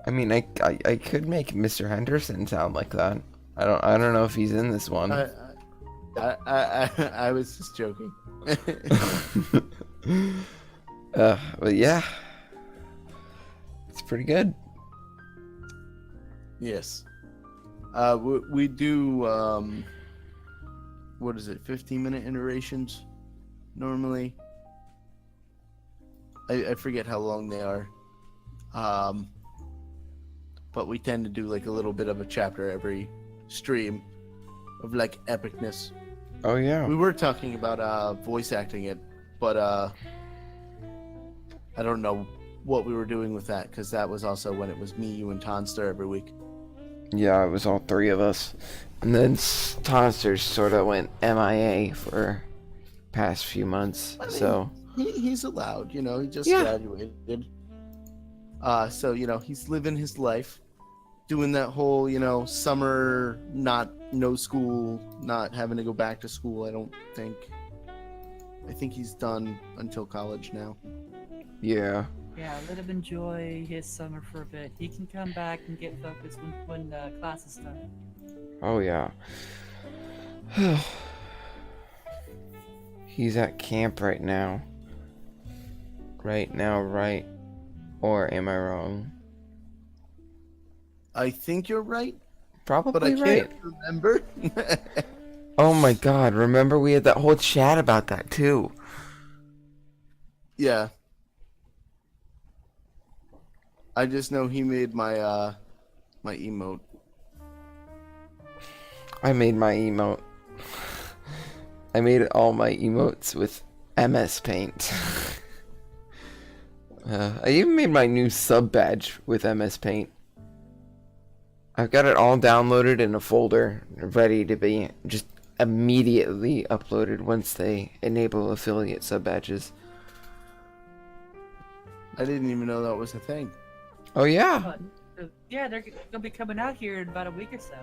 I mean, I could make Mr. Henderson sound like that. I don't know if he's in this one.
I was just joking.
But yeah, it's pretty good.
Yes. We do, what is it, 15-minute iterations normally? I forget how long they are. But we tend to do like a little bit of a chapter every stream of like epicness.
Oh yeah.
We were talking about voice acting it, but I don't know what we were doing with that, because that was also when it was me, you, and Tonster every week.
Yeah, it was all three of us. And then Tonster sort of went MIA for past few months.
I mean,
So
he's allowed, you know, he just
Yeah.
graduated. So, you know, he's living his life, doing that whole, you know, summer, no school, not having to go back to school, I think he's done until college now.
yeah.
Yeah, let him enjoy his summer for a bit. He can come back and get focused when class is done.
Oh yeah. He's at camp right now. Right? Or am I wrong?
I think you're right,
Probably
but I
right.
can't remember.
Oh my god, remember we had that whole chat about that too.
Yeah. I just know he made my my emote.
I made my emote. I made all my emotes with MS Paint. I even made my new sub badge with MS Paint. I've got it all downloaded in a folder, ready to be just immediately uploaded once they enable affiliate sub badges.
I didn't even know that was a thing.
Oh yeah.
But, yeah, they're gonna be coming out here in about a week or so.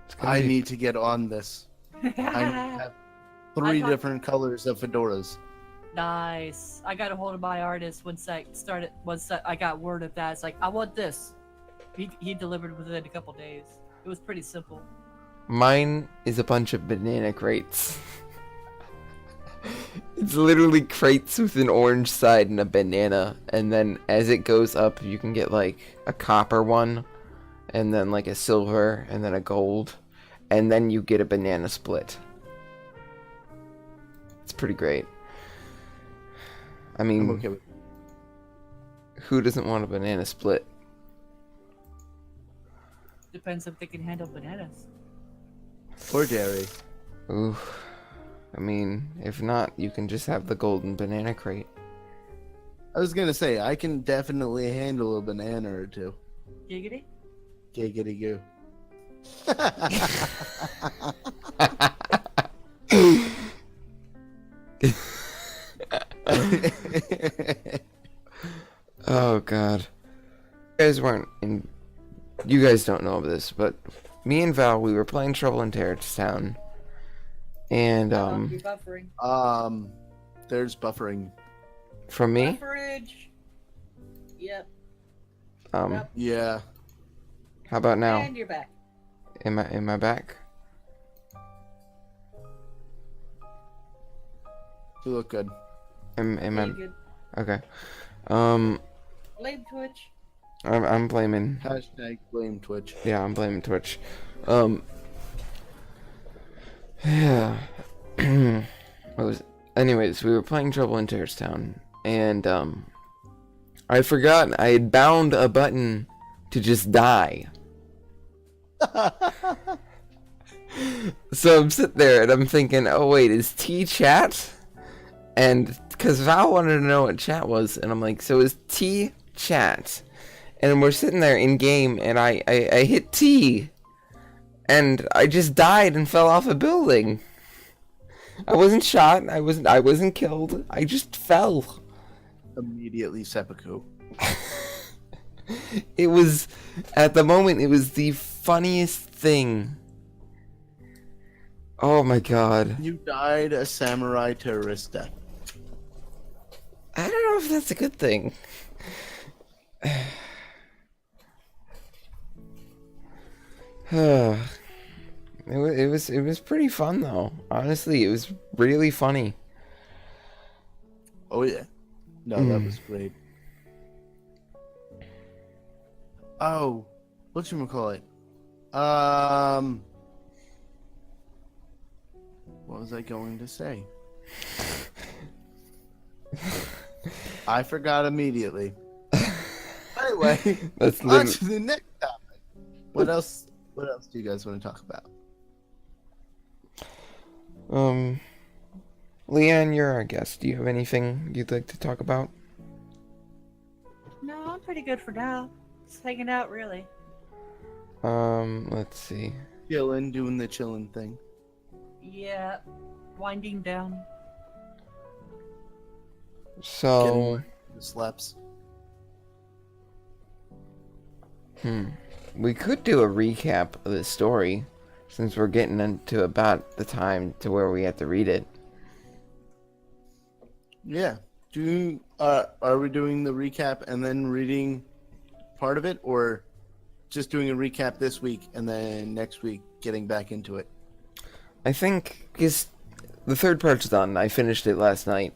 It's gonna
I
be-
need to get on this. I have 3
thought-
different colors of fedoras.
Nice. I got a hold of my artist once I got word of that. It's like, I want this. He delivered within a couple days. It was pretty simple.
Mine is a bunch of banana crates. It's literally crates with an orange side and a banana, and then as it goes up you can get like a copper one, and then like a silver, and then a gold, and then you get a banana split. It's pretty great. I mean,
I'm okay with
who doesn't want a banana split?
Depends if they can handle bananas.
or dairy.
Ooh. I mean, if not, you can just have the golden banana crate.
I was gonna say I can definitely handle a banana or two.
Giggity?
Giggity goo.
Oh god. You guys don't know this, but me and Val, we were playing Trouble in Terrorist Town. And
You're buffering.
There's buffering.
from me,
Bufferage. Yep.
how
Yeah.
about now?
And you're back.
Am I back?
You look good.
Am I
Pretty good.
okay?
Blame Twitch.
I'm blaming.
Hashtag blame Twitch.
Yeah, I'm blaming Twitch. Yeah. Anyways, we were playing Trouble in Terrorist Town, and I forgot I had bound a button to just die. So I'm sitting there and I'm thinking, oh wait, is T chat? And because Val wanted to know what chat was, and I'm like, so is T chat? And we're sitting there in game, and I hit T, and I just died and fell off a building. I wasn't shot. I wasn't killed. I just fell.
Immediately seppuku.
It was, at the moment, it was the funniest thing. Oh my god.
You died a samurai terrorist death.
I don't know if that's a good thing. It was pretty fun though. Honestly, it was really funny.
Oh yeah. No, that was great. Oh, whatchamacallit? What was I going to say? I forgot immediately. Anyway,
That's
on
literally
to the next topic. What else do you guys want to talk about?
Leanne, you're our guest. Do you have anything you'd like to talk about?
No, I'm pretty good for now. Just hanging out, really.
Let's see.
Chillin', doing the chillin' thing.
Yeah, winding down.
So,
The slaps.
we could do a recap of the story, since we're getting into about the time to where we have to read it.
Yeah. Are we doing the recap and then reading part of it, or just doing a recap this week and then next week getting back into it?
I think, because the third part's done. I finished it last night.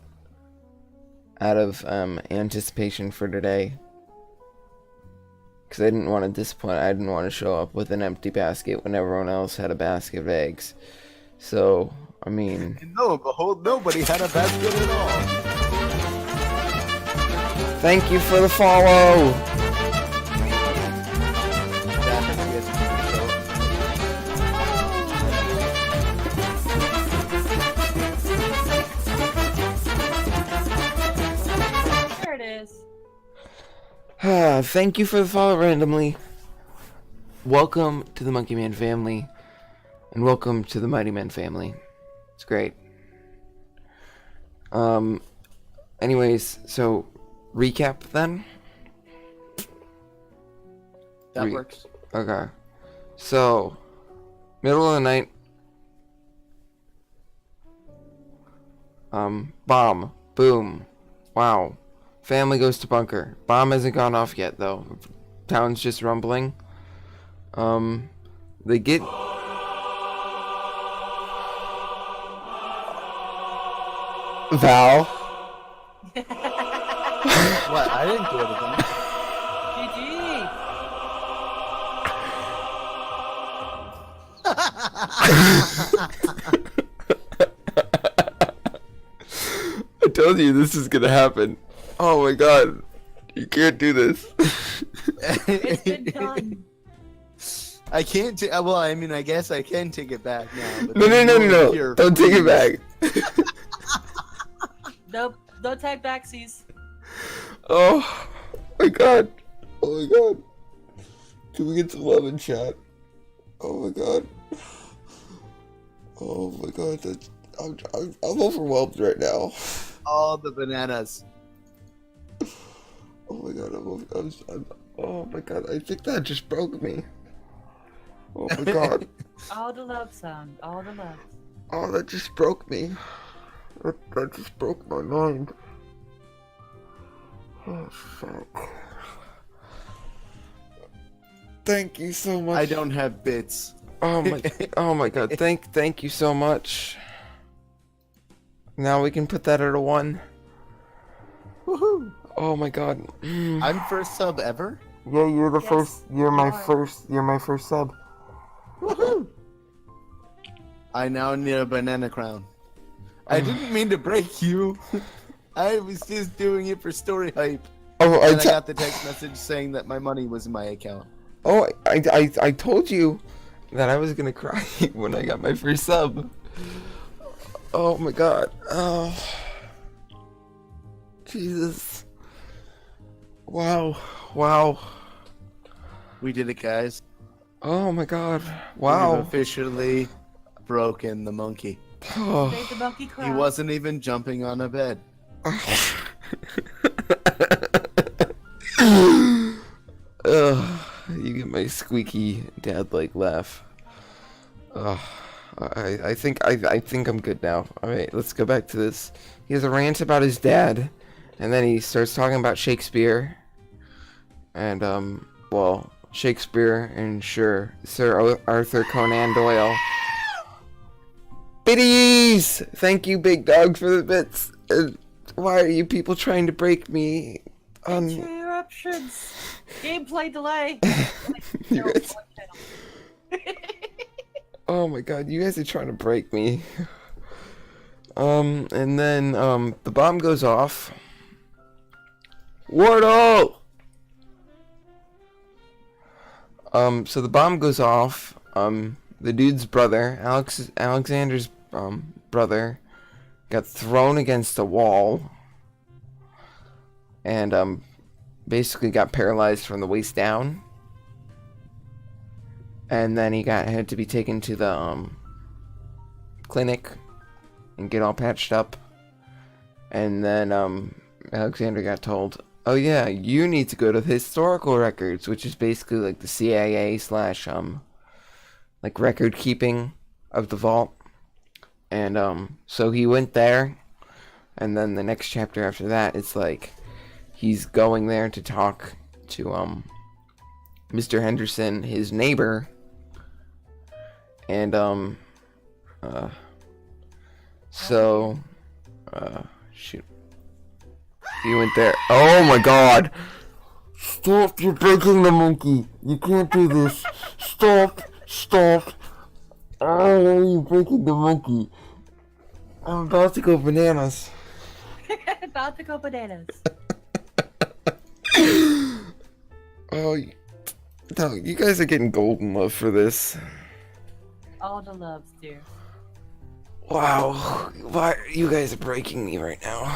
Out of anticipation for today. Because I didn't want to disappoint. I didn't want to show up with an empty basket when everyone else had a basket of eggs. So, I mean...
And lo and behold, nobody had a basket at all.
Thank you for the follow!
There it is.
Thank you for the follow randomly. Welcome to the Monkey Man family. And welcome to the Mighty Man family. It's great. Anyways, so recap then?
That works.
Okay. So, middle of the night. Bomb. Boom. Wow. Family goes to bunker. Bomb hasn't gone off yet, though. Town's just rumbling. They get... Val?
What? I didn't do anything.
I told you this is gonna happen. Oh my god. You can't do this.
It's been done.
I can't. Well, I mean, I guess I can take it back now. But
No. Don't take it back.
Nope, no tag backsies.
Oh my god. Oh my god. Can we get some love in chat? Oh my god. Oh my god. I'm overwhelmed right now.
All the bananas.
Oh my god. Oh my god. I think that just broke me. Oh my god.
All the love sound, all the love.
Oh, that just broke me. That just broke my mind. Oh, fuck. Thank you so much.
I don't have bits.
Oh my god. Thank you so much. Now we can put that at a 1.
Woohoo!
Oh my god.
I'm first sub ever.
Yeah, you're the
Yes,
first. You're
you
my
are.
first. You're my first sub.
Woohoo! I now need a banana crown. I didn't mean to break you. I was just doing it for story hype.
Oh,
And I got the text message saying that my money was in my account.
I told you that I was gonna cry when I got my first sub. Oh my god. Oh. Jesus. Wow.
We did it, guys.
Oh my god.
We've
Wow.
officially broken the monkey.
Oh.
Made the monkey cry.
He wasn't even jumping on a bed.
Ugh, you get my squeaky dad-like laugh. Ugh. I think I'm good now. Alright, let's go back to this. He has a rant about his dad, and then he starts talking about Shakespeare. And, well, Shakespeare and sure, Sir Arthur Conan Doyle. Biddies! Thank you, Big Dog, for the bits. Why are you people trying to break me?
Interruptions. Gameplay delay.
You guys... Oh my god, you guys are trying to break me. And then, the bomb goes off. Wardle! So the bomb goes off. The dude's brother, Alexander's, brother, got thrown against a wall. And, basically got paralyzed from the waist down. And then he had to be taken to the, clinic and get all patched up. And then, Alexander got told, oh yeah, you need to go to the historical records, which is basically like the CIA slash, like record keeping of the vault. And, so he went there. And then the next chapter after that, it's like, he's going there to talk to, Mr. Henderson, his neighbor. And, shoot. He went there. Oh my god! Stop, you're breaking the monkey! You can't do this! Stop! Stop! Oh, you're breaking the monkey! I'm about to go bananas.
About to go bananas.
Oh, no, you guys are getting golden love for this.
All the loves, dear.
Wow, why you guys are breaking me right now?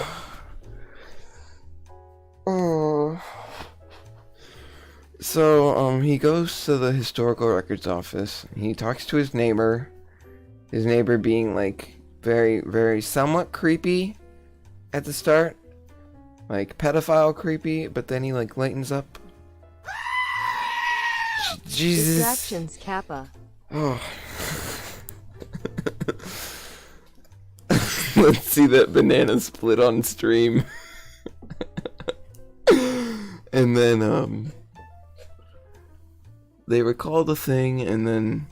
Oh. So, he goes to the historical records office. He talks to his neighbor. His neighbor being, like, very, very somewhat creepy at the start. Like, pedophile creepy, but then he, like, lightens up. Jesus.
Distractions, Kappa.
Oh. Let's see that banana split on stream. And then, they recall the thing, and then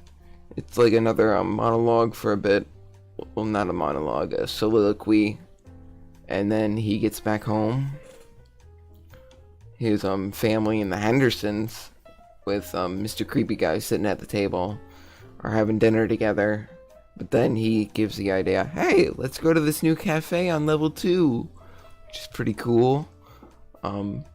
it's like another monologue for a bit. Well, not a monologue, a soliloquy. And then he gets back home. His family and the Hendersons, with Mr. Creepy Guy sitting at the table, are having dinner together. But then he gives the idea, hey, let's go to this new cafe on level 2, which is pretty cool. And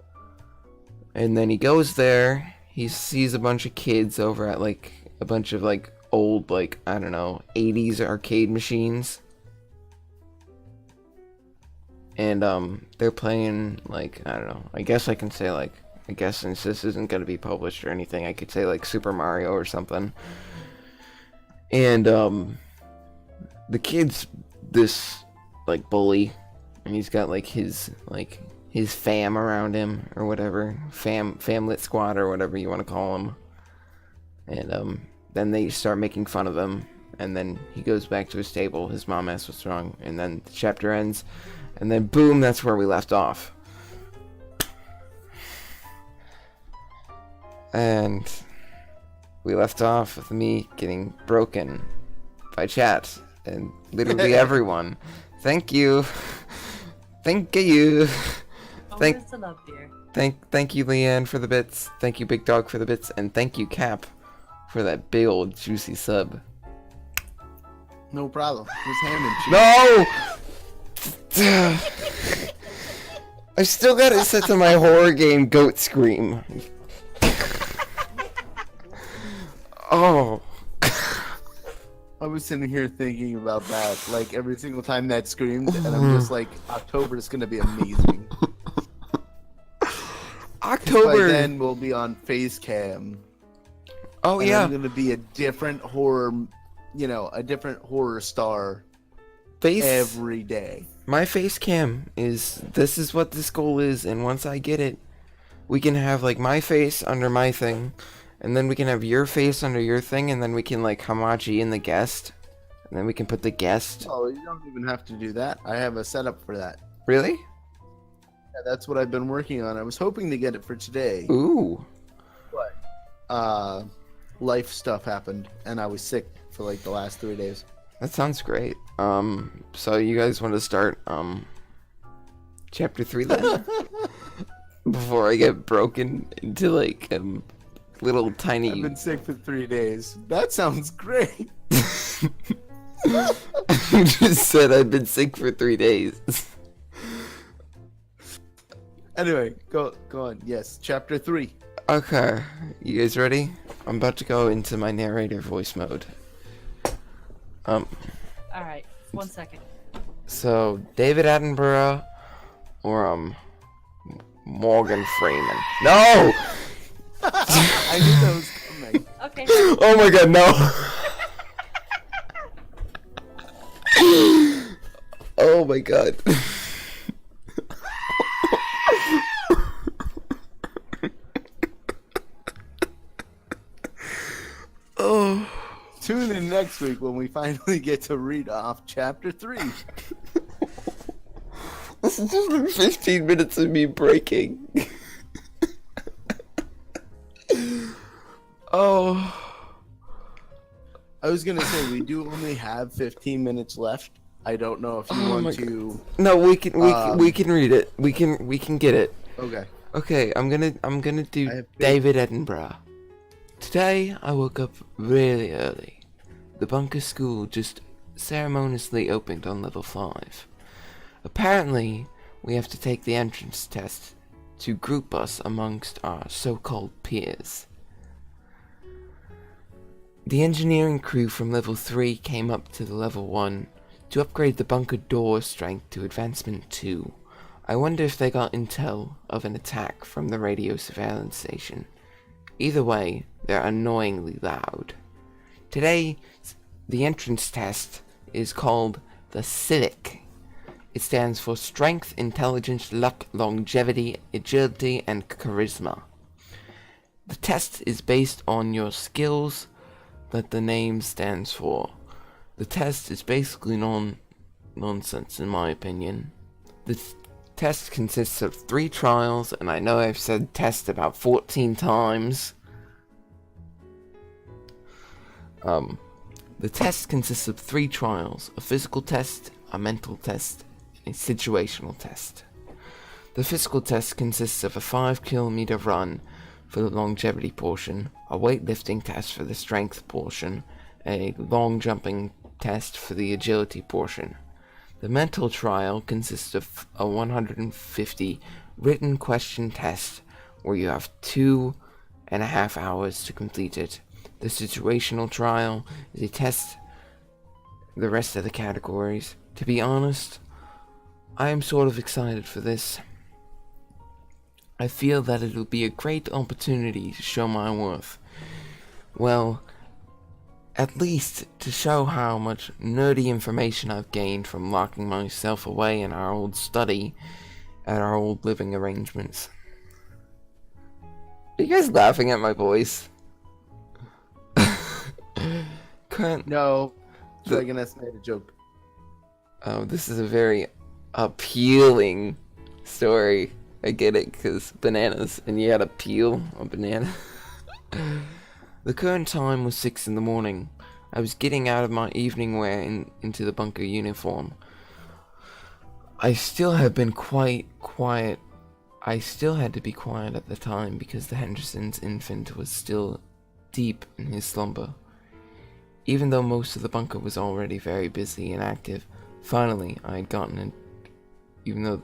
then he goes there. He sees a bunch of kids over at like a bunch of like old, like, I don't know, 80s arcade machines. And they're playing, like, I don't know, I guess I can say, like, I guess since this isn't going to be published or anything, I could say like Super Mario or something. And the kid's this like bully, and he's got like his fam around him or whatever, famlet squad or whatever you want to call him. And then they start making fun of him, and then he goes back to his table. His mom asks what's wrong, and then the chapter ends, and then boom, that's where we left off. And we left off with me getting broken by chat and literally everyone. Thank you. Thank you.
Always to love, dear.
Thank you, Leanne, for the bits. Thank you, Big Dog, for the bits, and thank you, Cap, for that big old juicy sub.
No problem. Just ham and cheese.
No. I still got it set to my horror game goat scream. Oh.
I was sitting here thinking about that, like every single time that screamed, and I'm just like, October is gonna be amazing.
October.
By then we'll be on face cam.
Oh
and
yeah.
I'm gonna be a different horror, a different horror star every day.
My face cam this is what this goal is, and once I get it, we can have like my face under my thing, and then we can have your face under your thing, and then we can like Hamachi in the guest, And then we can put the guest.
Oh, you don't even have to do that. I have a setup for that.
Really?
Yeah, that's what I've been working on. I was hoping to get it for today.
Ooh.
Life stuff happened, and I was sick for like the last 3 days.
That sounds great. So you guys want to start, chapter 3 then? Before I get broken into, like, little tiny...
I've been sick for 3 days. That sounds great.
I just said I've been sick for 3 days.
Anyway, go on. Yes, chapter 3.
Okay, you guys ready? I'm about to go into my narrator voice mode.
All right, 1 second.
So David Attenborough or Morgan Freeman. No!
I knew that was coming.
Okay.
Oh my god, no! Oh my god. Oh.
Tune in next week when we finally get to read off chapter 3.
This has just been 15 minutes of me breaking. Oh.
I was gonna say we do only have 15 minutes left. I don't know if you want to.
No, we can read it. We can get it.
Okay.
Okay, I'm gonna
I
do
have
David Attenborough. Today I woke up really early. The bunker school just ceremoniously opened on level 5. Apparently, we have to take the entrance test to group us amongst our so-called peers. The engineering crew from level 3 came up to the level 1 to upgrade the bunker door strength to advancement 2. I wonder if they got intel of an attack from the radio surveillance station. Either way, they're annoyingly loud. Today, the entrance test is called the Civic. It stands for Strength, Intelligence, Luck, Longevity, Agility, and Charisma. The test is based on your skills that the name stands for. The test is basically nonsense in my opinion. The test consists of 3 trials, and I know I've said test about 14 times. The test consists of 3 trials: a physical test, a mental test, and a situational test. The physical test consists of a 5-kilometer run for the longevity portion, a weightlifting test for the strength portion, a long jumping test for the agility portion. The mental trial consists of a 150 written question test where you have 2.5 hours to complete it. The situational trial is a test the rest of the categories. To be honest, I am sort of excited for this. I feel that it will be a great opportunity to show my worth. Well, at least to show how much nerdy information I've gained from locking myself away in our old study at our old living arrangements. Are you guys laughing at my voice?
No, Dragoness made a joke.
Oh, this is a very appealing story. I get it, because bananas, and you had to peel a banana. The current time was 6 in the morning. I was getting out of my evening wear into the bunker uniform. I still have been quite quiet. I still had to be quiet at the time because the Henderson's infant was still deep in his slumber. Even though most of the bunker was already very busy and active, finally I had gotten in. Even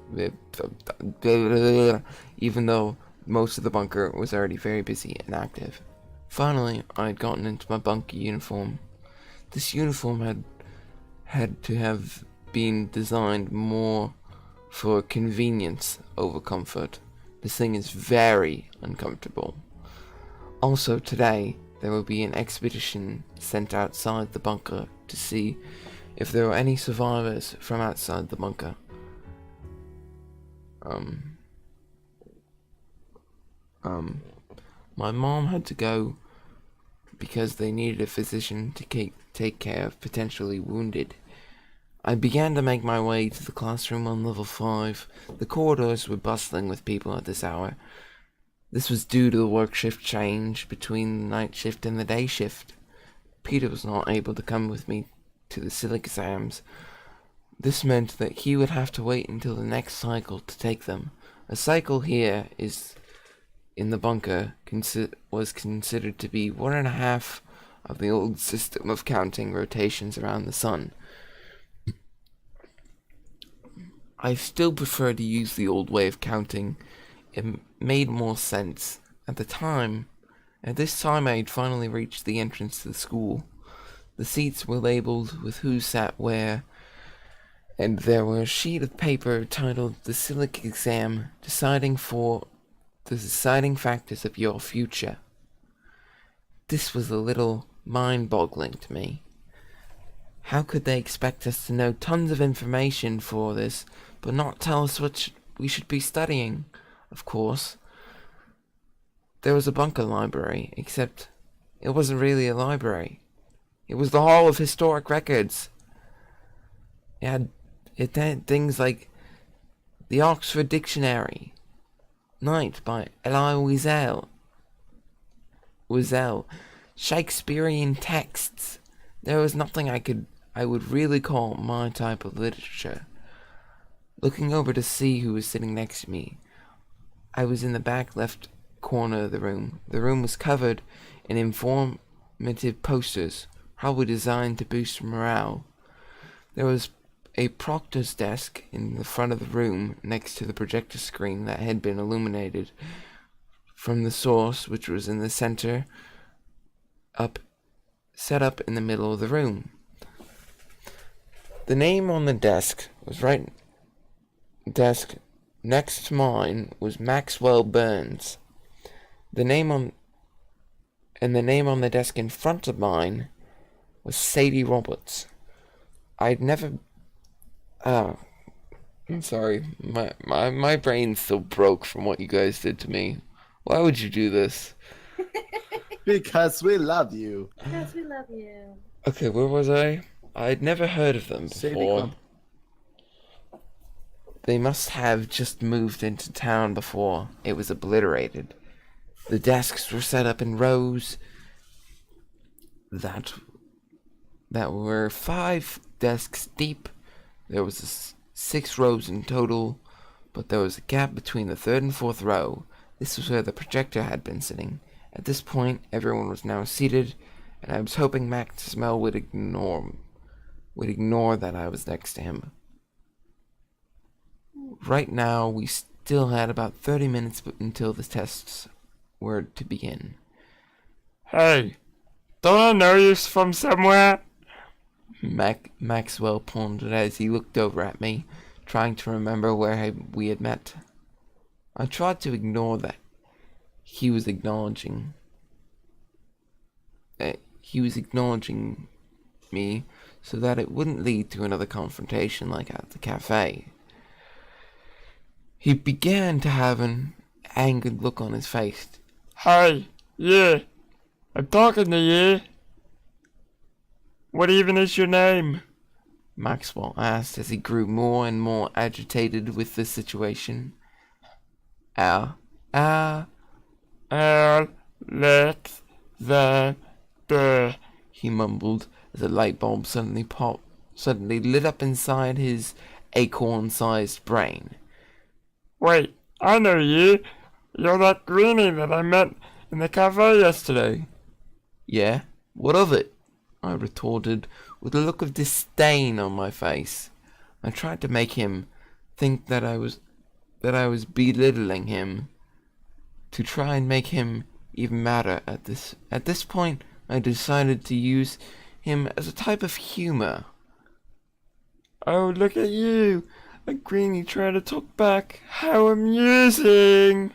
though most of the bunker was already very busy and active, finally I had gotten into my bunker uniform. This uniform had to have been designed more for convenience over comfort. This thing is very uncomfortable. Also today, there will be an expedition sent outside the bunker to see if there are any survivors from outside the bunker. My mom had to go because they needed a physician to take care of potentially wounded. I began to make my way to the classroom on level 5. The corridors were bustling with people at this hour. This was due to the work shift change between the night shift and the day shift. Peter was not able to come with me to the Civic exams. This meant that he would have to wait until the next cycle to take them. A cycle here is in the bunker was considered to be 1.5 of the old system of counting rotations around the sun. I still prefer to use the old way of counting. It made more sense. At this time I had finally reached the entrance to the school. The seats were labeled with who sat where, and there was a sheet of paper titled "The Civic Exam, deciding factors of your future." This was a little mind-boggling to me. How could they expect us to know tons of information for this, but not tell us what we should be studying? Of course, there was a bunker library, except it wasn't really a library. It was the Hall of Historic Records. It had things like the Oxford Dictionary, Night by Elie Wiesel, Shakespearean texts. There was nothing I would really call my type of literature. Looking over to see who was sitting next to me, I was in the back left corner of the room. The room was covered in informative posters, probably designed to boost morale. There was a proctor's desk in the front of the room next to the projector screen that had been illuminated from the source, which was in the center, set up in the middle of the room. The name on the desk next to mine was Maxwell Burns. The name on the desk in front of mine was Sadie Roberts. I'm sorry. My brain's still broke from what you guys did to me. Why would you do this?
Because we love you.
Because we love you.
Okay, where was I? I'd never heard of them
Sadie
before.
Club.
They must have just moved into town before it was obliterated. The desks were set up in rows that were 5 desks deep. There was 6 rows in total, but there was a gap between the 3rd and 4th row. This was where the projector had been sitting. At this point, everyone was now seated, and I was hoping Maxwell would ignore that I was next to him. Right now, we still had about 30 minutes until the tests were to begin.
Hey, don't I know you from somewhere?
Maxwell pondered as he looked over at me, trying to remember where we had met. I tried to ignore that. He was acknowledging me so that it wouldn't lead to another confrontation like at the cafe. He began to have an angered look on his face.
Hey, yeah, I'm talking to you. What even is your name?
Maxwell asked as he grew more and more agitated with the situation.
Alexander,
He mumbled as a light bulb suddenly lit up inside his acorn-sized brain.
Wait, I know you. You're that greenie that I met in the cafe yesterday.
Yeah? What of it? I retorted with a look of disdain on my face. I tried to make him think that I was belittling him, to try and make him even madder at this point. I decided to use him as a type of humor.
Oh, look at you, a greenie trying to talk back. How amusing!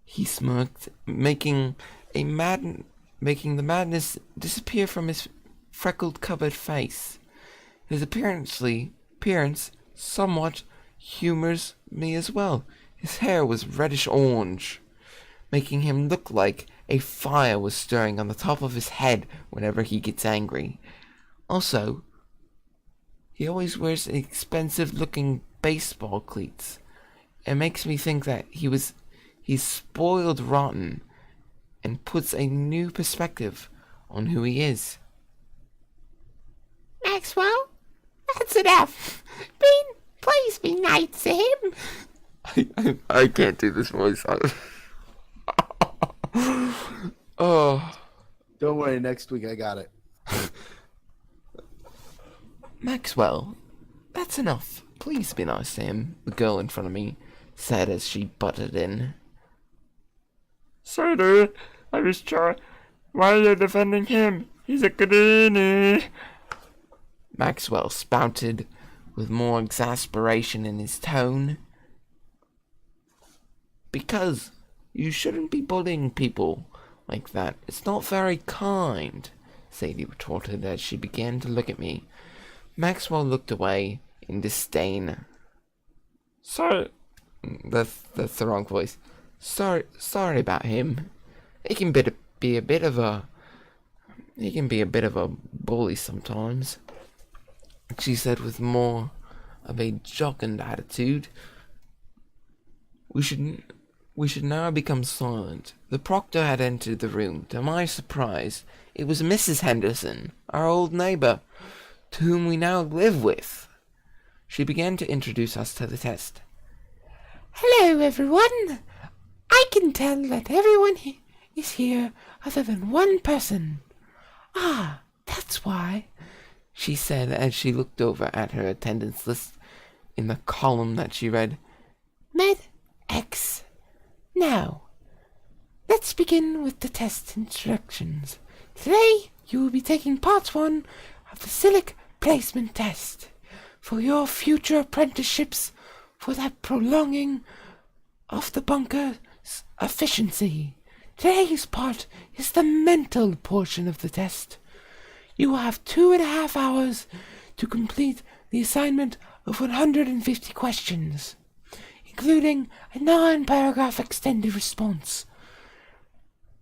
He smirked, making the madness disappear from his freckled covered face. His appearance somewhat humors me as well. His hair was reddish orange, making him look like a fire was stirring on the top of his head whenever he gets angry. Also, he always wears expensive-looking baseball cleats. It makes me think that he's spoiled rotten and puts a new perspective on who he is.
Maxwell, that's enough. Please be nice to him.
I can't do this voice. Oh.
Don't worry, next week I got it.
Maxwell, that's enough. Please be nice to him, the girl in front of me said as she butted in.
Sorry, dude. I was trying. Why are you defending him? He's a greenie.
Maxwell spouted with more exasperation in his tone. Because you shouldn't be bullying people like that. It's not very kind, Sadie retorted as she began to look at me. Maxwell looked away in disdain.
Sorry.
That's the wrong voice. Sorry about him. He can be a bit of a bully sometimes, she said with more of a jocund attitude. We should now become silent. The proctor had entered the room. To my surprise, it was Mrs. Henderson, our old neighbor, to whom we now live with. She began to introduce us to the test.
Hello, everyone. I can tell that everyone is here other than one person. Ah, that's why,
she said as she looked over at her attendance list in the column that she read.
Med X. Now, let's begin with the test instructions. Today, you will be taking part 1 of the Silic Placement Test for your future apprenticeships for that prolonging of the bunker's efficiency. Today's part is the mental portion of the test. You will have 2.5 hours to complete the assignment of 150 questions, including a 9-paragraph extended response.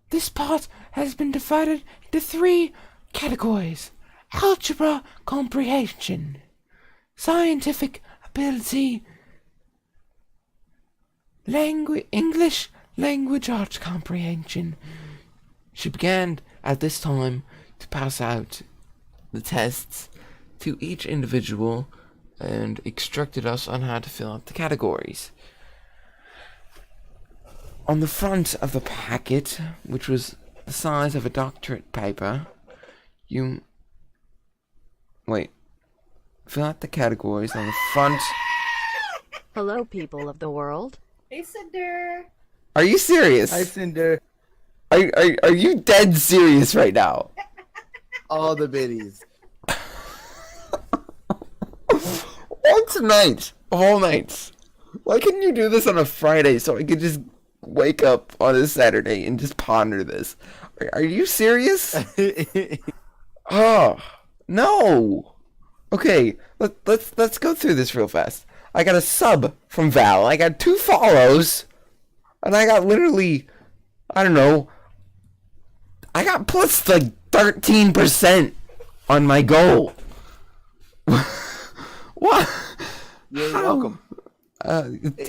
This part has been divided into 3 categories: algebra comprehension, scientific ability, English language arts comprehension.
She began at this time to pass out the tests to each individual and instructed us on how to fill out the categories. On the front of the packet, which was the size of a doctorate paper, fill out the categories on the front.
Hello, people of the world.
Hey, Cinder.
Are you serious?
Hi, Cinder.
Are you dead serious right now?
All the biddies.
Why tonight? Of all nights. Why couldn't you do this on a Friday so I could just wake up on a Saturday and just ponder this? Are you serious? Oh, no. Okay, let's go through this real fast. I got a sub from Val. I got 2 follows. And I got literally, I don't know, I got plus like 13% on my goal. What?
You're welcome.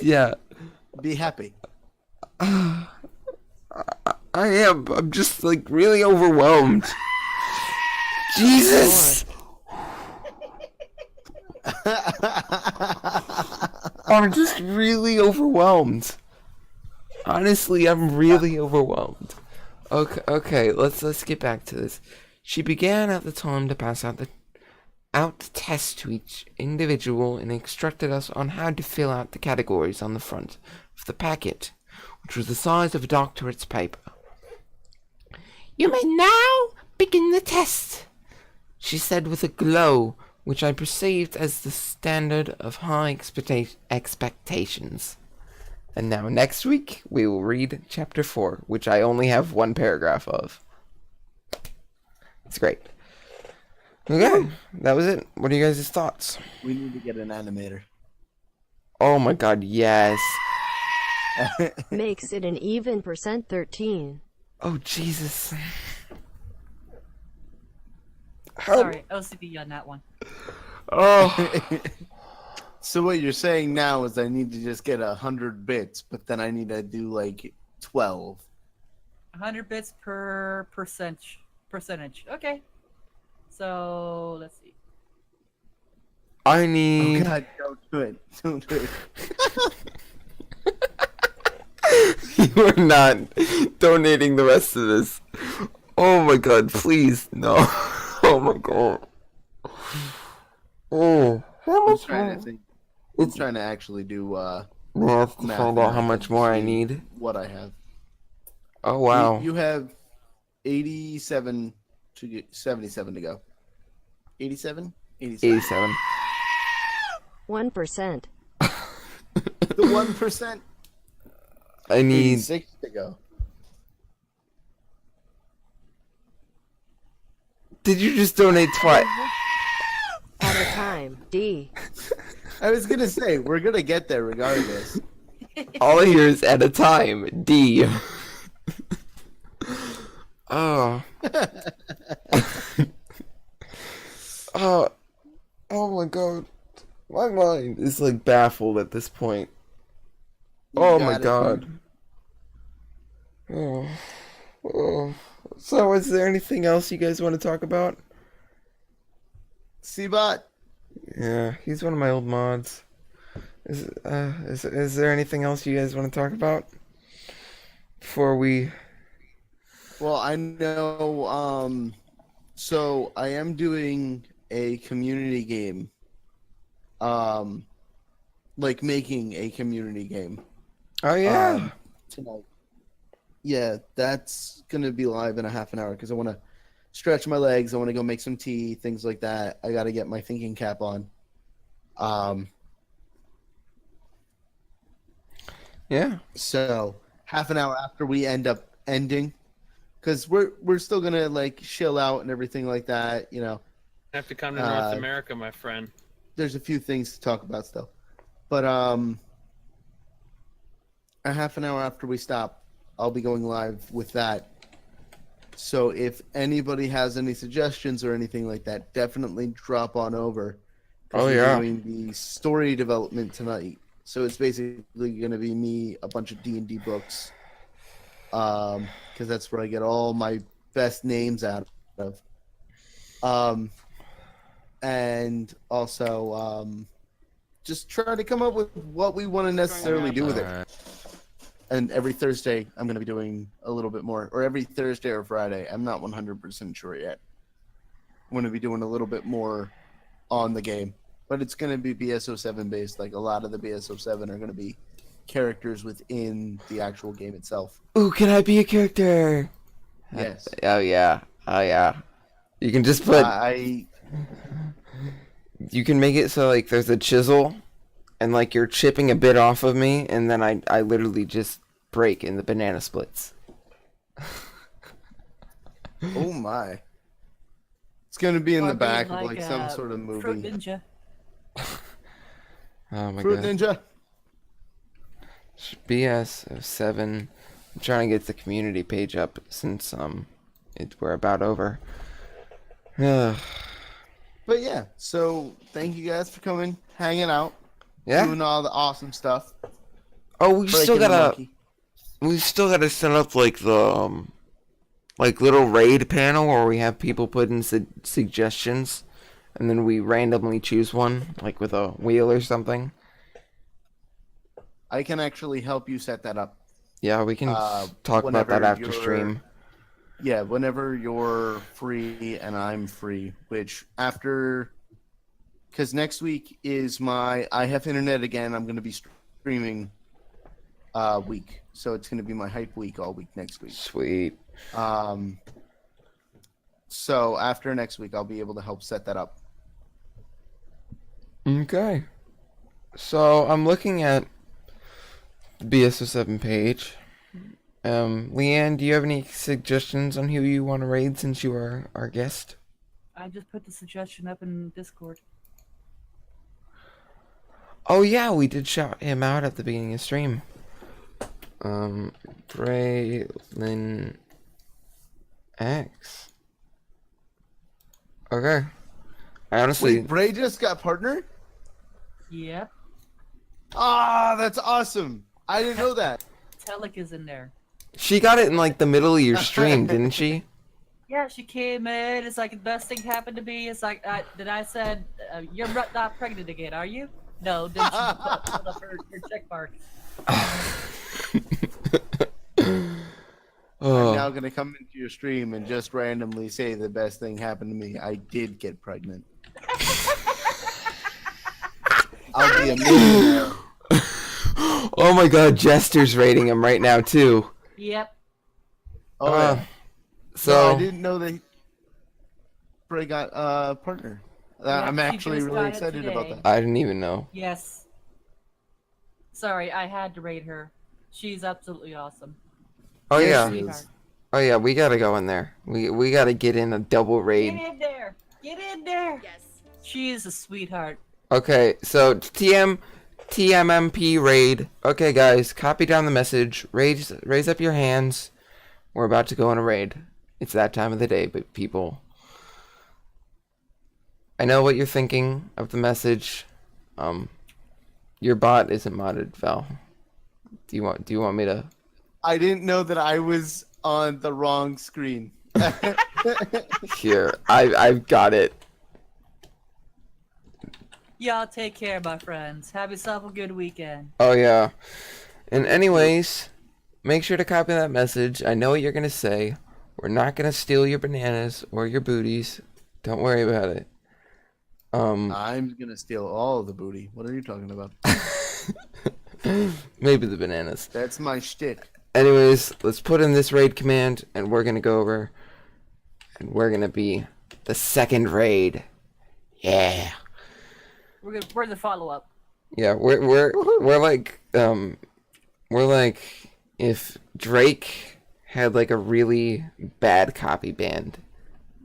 Yeah.
Be happy.
I am. I'm just like really overwhelmed. Jesus. I'm just really overwhelmed. Honestly, I'm really overwhelmed. Okay, let's get back to this. She began at the time to pass out the test to each individual and instructed us on how to fill out the categories on the front of the packet, which was the size of a doctorate's paper.
You may now begin the test,
she said with a glow which I perceived as the standard of high expectations. And now next week we will read chapter 4, which I only have 1 paragraph of. It's great. Okay, that was it. What are you guys' thoughts?
We need to get an animator.
Oh my god, yes.
Makes it an even percent 13.
Oh, Jesus.
Sorry, OCD on that one.
Oh.
So what you're saying now is I need to just get 100 bits, but then I need to do like 12.
100 bits per percentage. Okay. So let's see.
I
Oh
need...
God, don't do it. Don't do it.
You are not donating the rest of this. Oh my god, please, no. Oh my god. Oh, how
I'm
much
trying
more?
to think. I'm trying to actually do
Math to
math
find
in
out
my
how
head
much
to
more I
see
need.
What I have.
Oh wow.
You have 87 to get 77 to go. 87?
87.
1%.
The 1%.
I need...
86 to go.
Did you just donate twice?
At a time. D.
I was gonna say we're gonna get there regardless.
All I hear is at a time. D. Oh. Oh. Oh my god. My mind is like baffled at this point. Oh my
got it.
god. Oh. Oh. So is there anything else you guys want to talk about?
C-Bot.
Yeah, he's one of my old mods. Is there anything else you guys want to talk about? Before we...
Well, I know. So I am doing a community game. Like making a community game
Oh yeah.
tonight. Yeah, that's gonna be live in a half an hour because I want to stretch my legs. I want to go make some tea, things like that. I got to get my thinking cap on.
Yeah.
So half an hour after we end up ending, because we're still gonna like chill out and everything like that. You know,
Have to come to North America, my friend.
there's a few things to talk about still, but a half an hour after we stop, I'll be going live with that. So if anybody has any suggestions or anything like that, definitely drop on over. 'Cause
Oh,
we're
yeah.
doing the story development tonight. So it's basically going to be me, a bunch of D&D books, because that's where I get all my best names out of. And also just try to come up with what we want to necessarily do with it. And every Thursday, I'm going to be doing a little bit more, or every Thursday or Friday. I'm not 100% sure yet. I'm going to be doing a little bit more on the game, but it's going to be BSO7 based. Like a lot of the BSO7 are going to be characters within the actual game itself.
Ooh, can I be a character?
Yes.
Oh yeah. Oh yeah. You can just put. You can make it so like there's a chisel, and like you're chipping a bit off of me, and then I literally just break in the banana splits.
Oh my. It's going to be in
Or
the back
being
of like some sort of
Fruit
movie.
Ninja.
Oh my
Fruit
god.
Ninja.
BS7. I'm trying to get the community page up since we're about over. Ugh.
But yeah, so thank you guys for coming, hanging out,
Yeah.
doing all the awesome stuff.
Oh, we still
Breaking the
gotta.
monkey.
We still gotta set up like the like little raid panel where we have people put in suggestions, and then we randomly choose one, like with a wheel or something.
I can actually help you set that up.
Yeah, we can talk about that
whenever
after
you're-
stream.
Yeah, whenever you're free and I'm free, which after, because next week is I have internet again. I'm going to be streaming week. So it's going to be my hype week all week next week.
Sweet.
So after next week, I'll be able to help set that up.
Okay. So I'm looking at the BSO7 page. Leanne, do you have any suggestions on who you want to raid since you are our guest?
I just put the suggestion up in Discord.
Oh yeah, we did shout him out at the beginning of stream. Braylon X. Okay. I honestly.
Wait, Bray just got partner?
Yep.
Ah, that's awesome. I didn't know that.
Telic is in there.
She got it in like the middle of your stream, didn't she?
Yeah, she came in. It's like the best thing happened to me. It's like, then I said, "You're not pregnant again, are you?" No. Then she put up her check mark.
I'm now gonna come into your stream and just randomly say the best thing happened to me. I did get pregnant. I'll be a millionaire.
Oh my god, Jester's rating him right now too.
Yep.
Oh, yeah.
So
No, I didn't know that Bray got a partner. I'm
she
actually
just
really
got it
excited about
today.
that.
I didn't even know.
Yes. Sorry, I had to rate her. She's absolutely awesome.
Oh
Yes,
yeah.
she is.
Sweetheart.
Oh yeah, we gotta go in there. We gotta get in a double raid.
Get in there. Get in there.
Yes.
She is a sweetheart.
Okay, so TMMP raid. Okay guys, copy down the message. Raise up your hands. We're about to go on a raid. It's that time of the day, but people. I know what you're thinking of the message. Your bot isn't modded, Val. Do you want me to?
I didn't know that I was on the wrong screen.
Here, I've got it.
Y'all take care, my friends. Have yourself a good weekend.
Oh yeah. And anyways, make sure to copy that message. I know what you're gonna say. We're not gonna steal your bananas or your booties. Don't worry about it.
I'm gonna steal all the booty. What are you talking about?
Maybe the bananas.
That's my shtick.
Anyways, let's put in this raid command, and we're gonna go over, and we're gonna be the second raid. Yeah.
We're the follow up.
Yeah, we're like if Drake had like a really bad copy band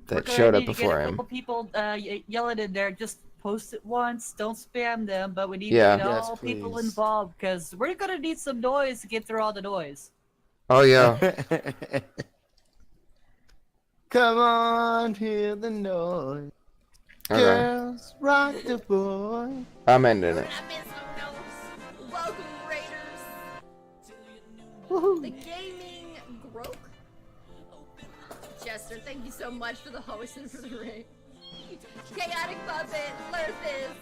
that showed up before
Get a
him.
couple people yelling in there. Just post it once. Don't spam them. But we need
Yeah.
to get
Yes,
all people
please.
involved because we're gonna need some noise to get through all the noise.
Oh yeah.
Come on, hear the noise.
Okay.
Girls, rock the boy.
I'm ending it.
I miss those. Welcome, Raiders.
Woohoo.
The gaming Grok. Jester, thank you so much for the host and for the raid. Chaotic Puppet, Lurthis.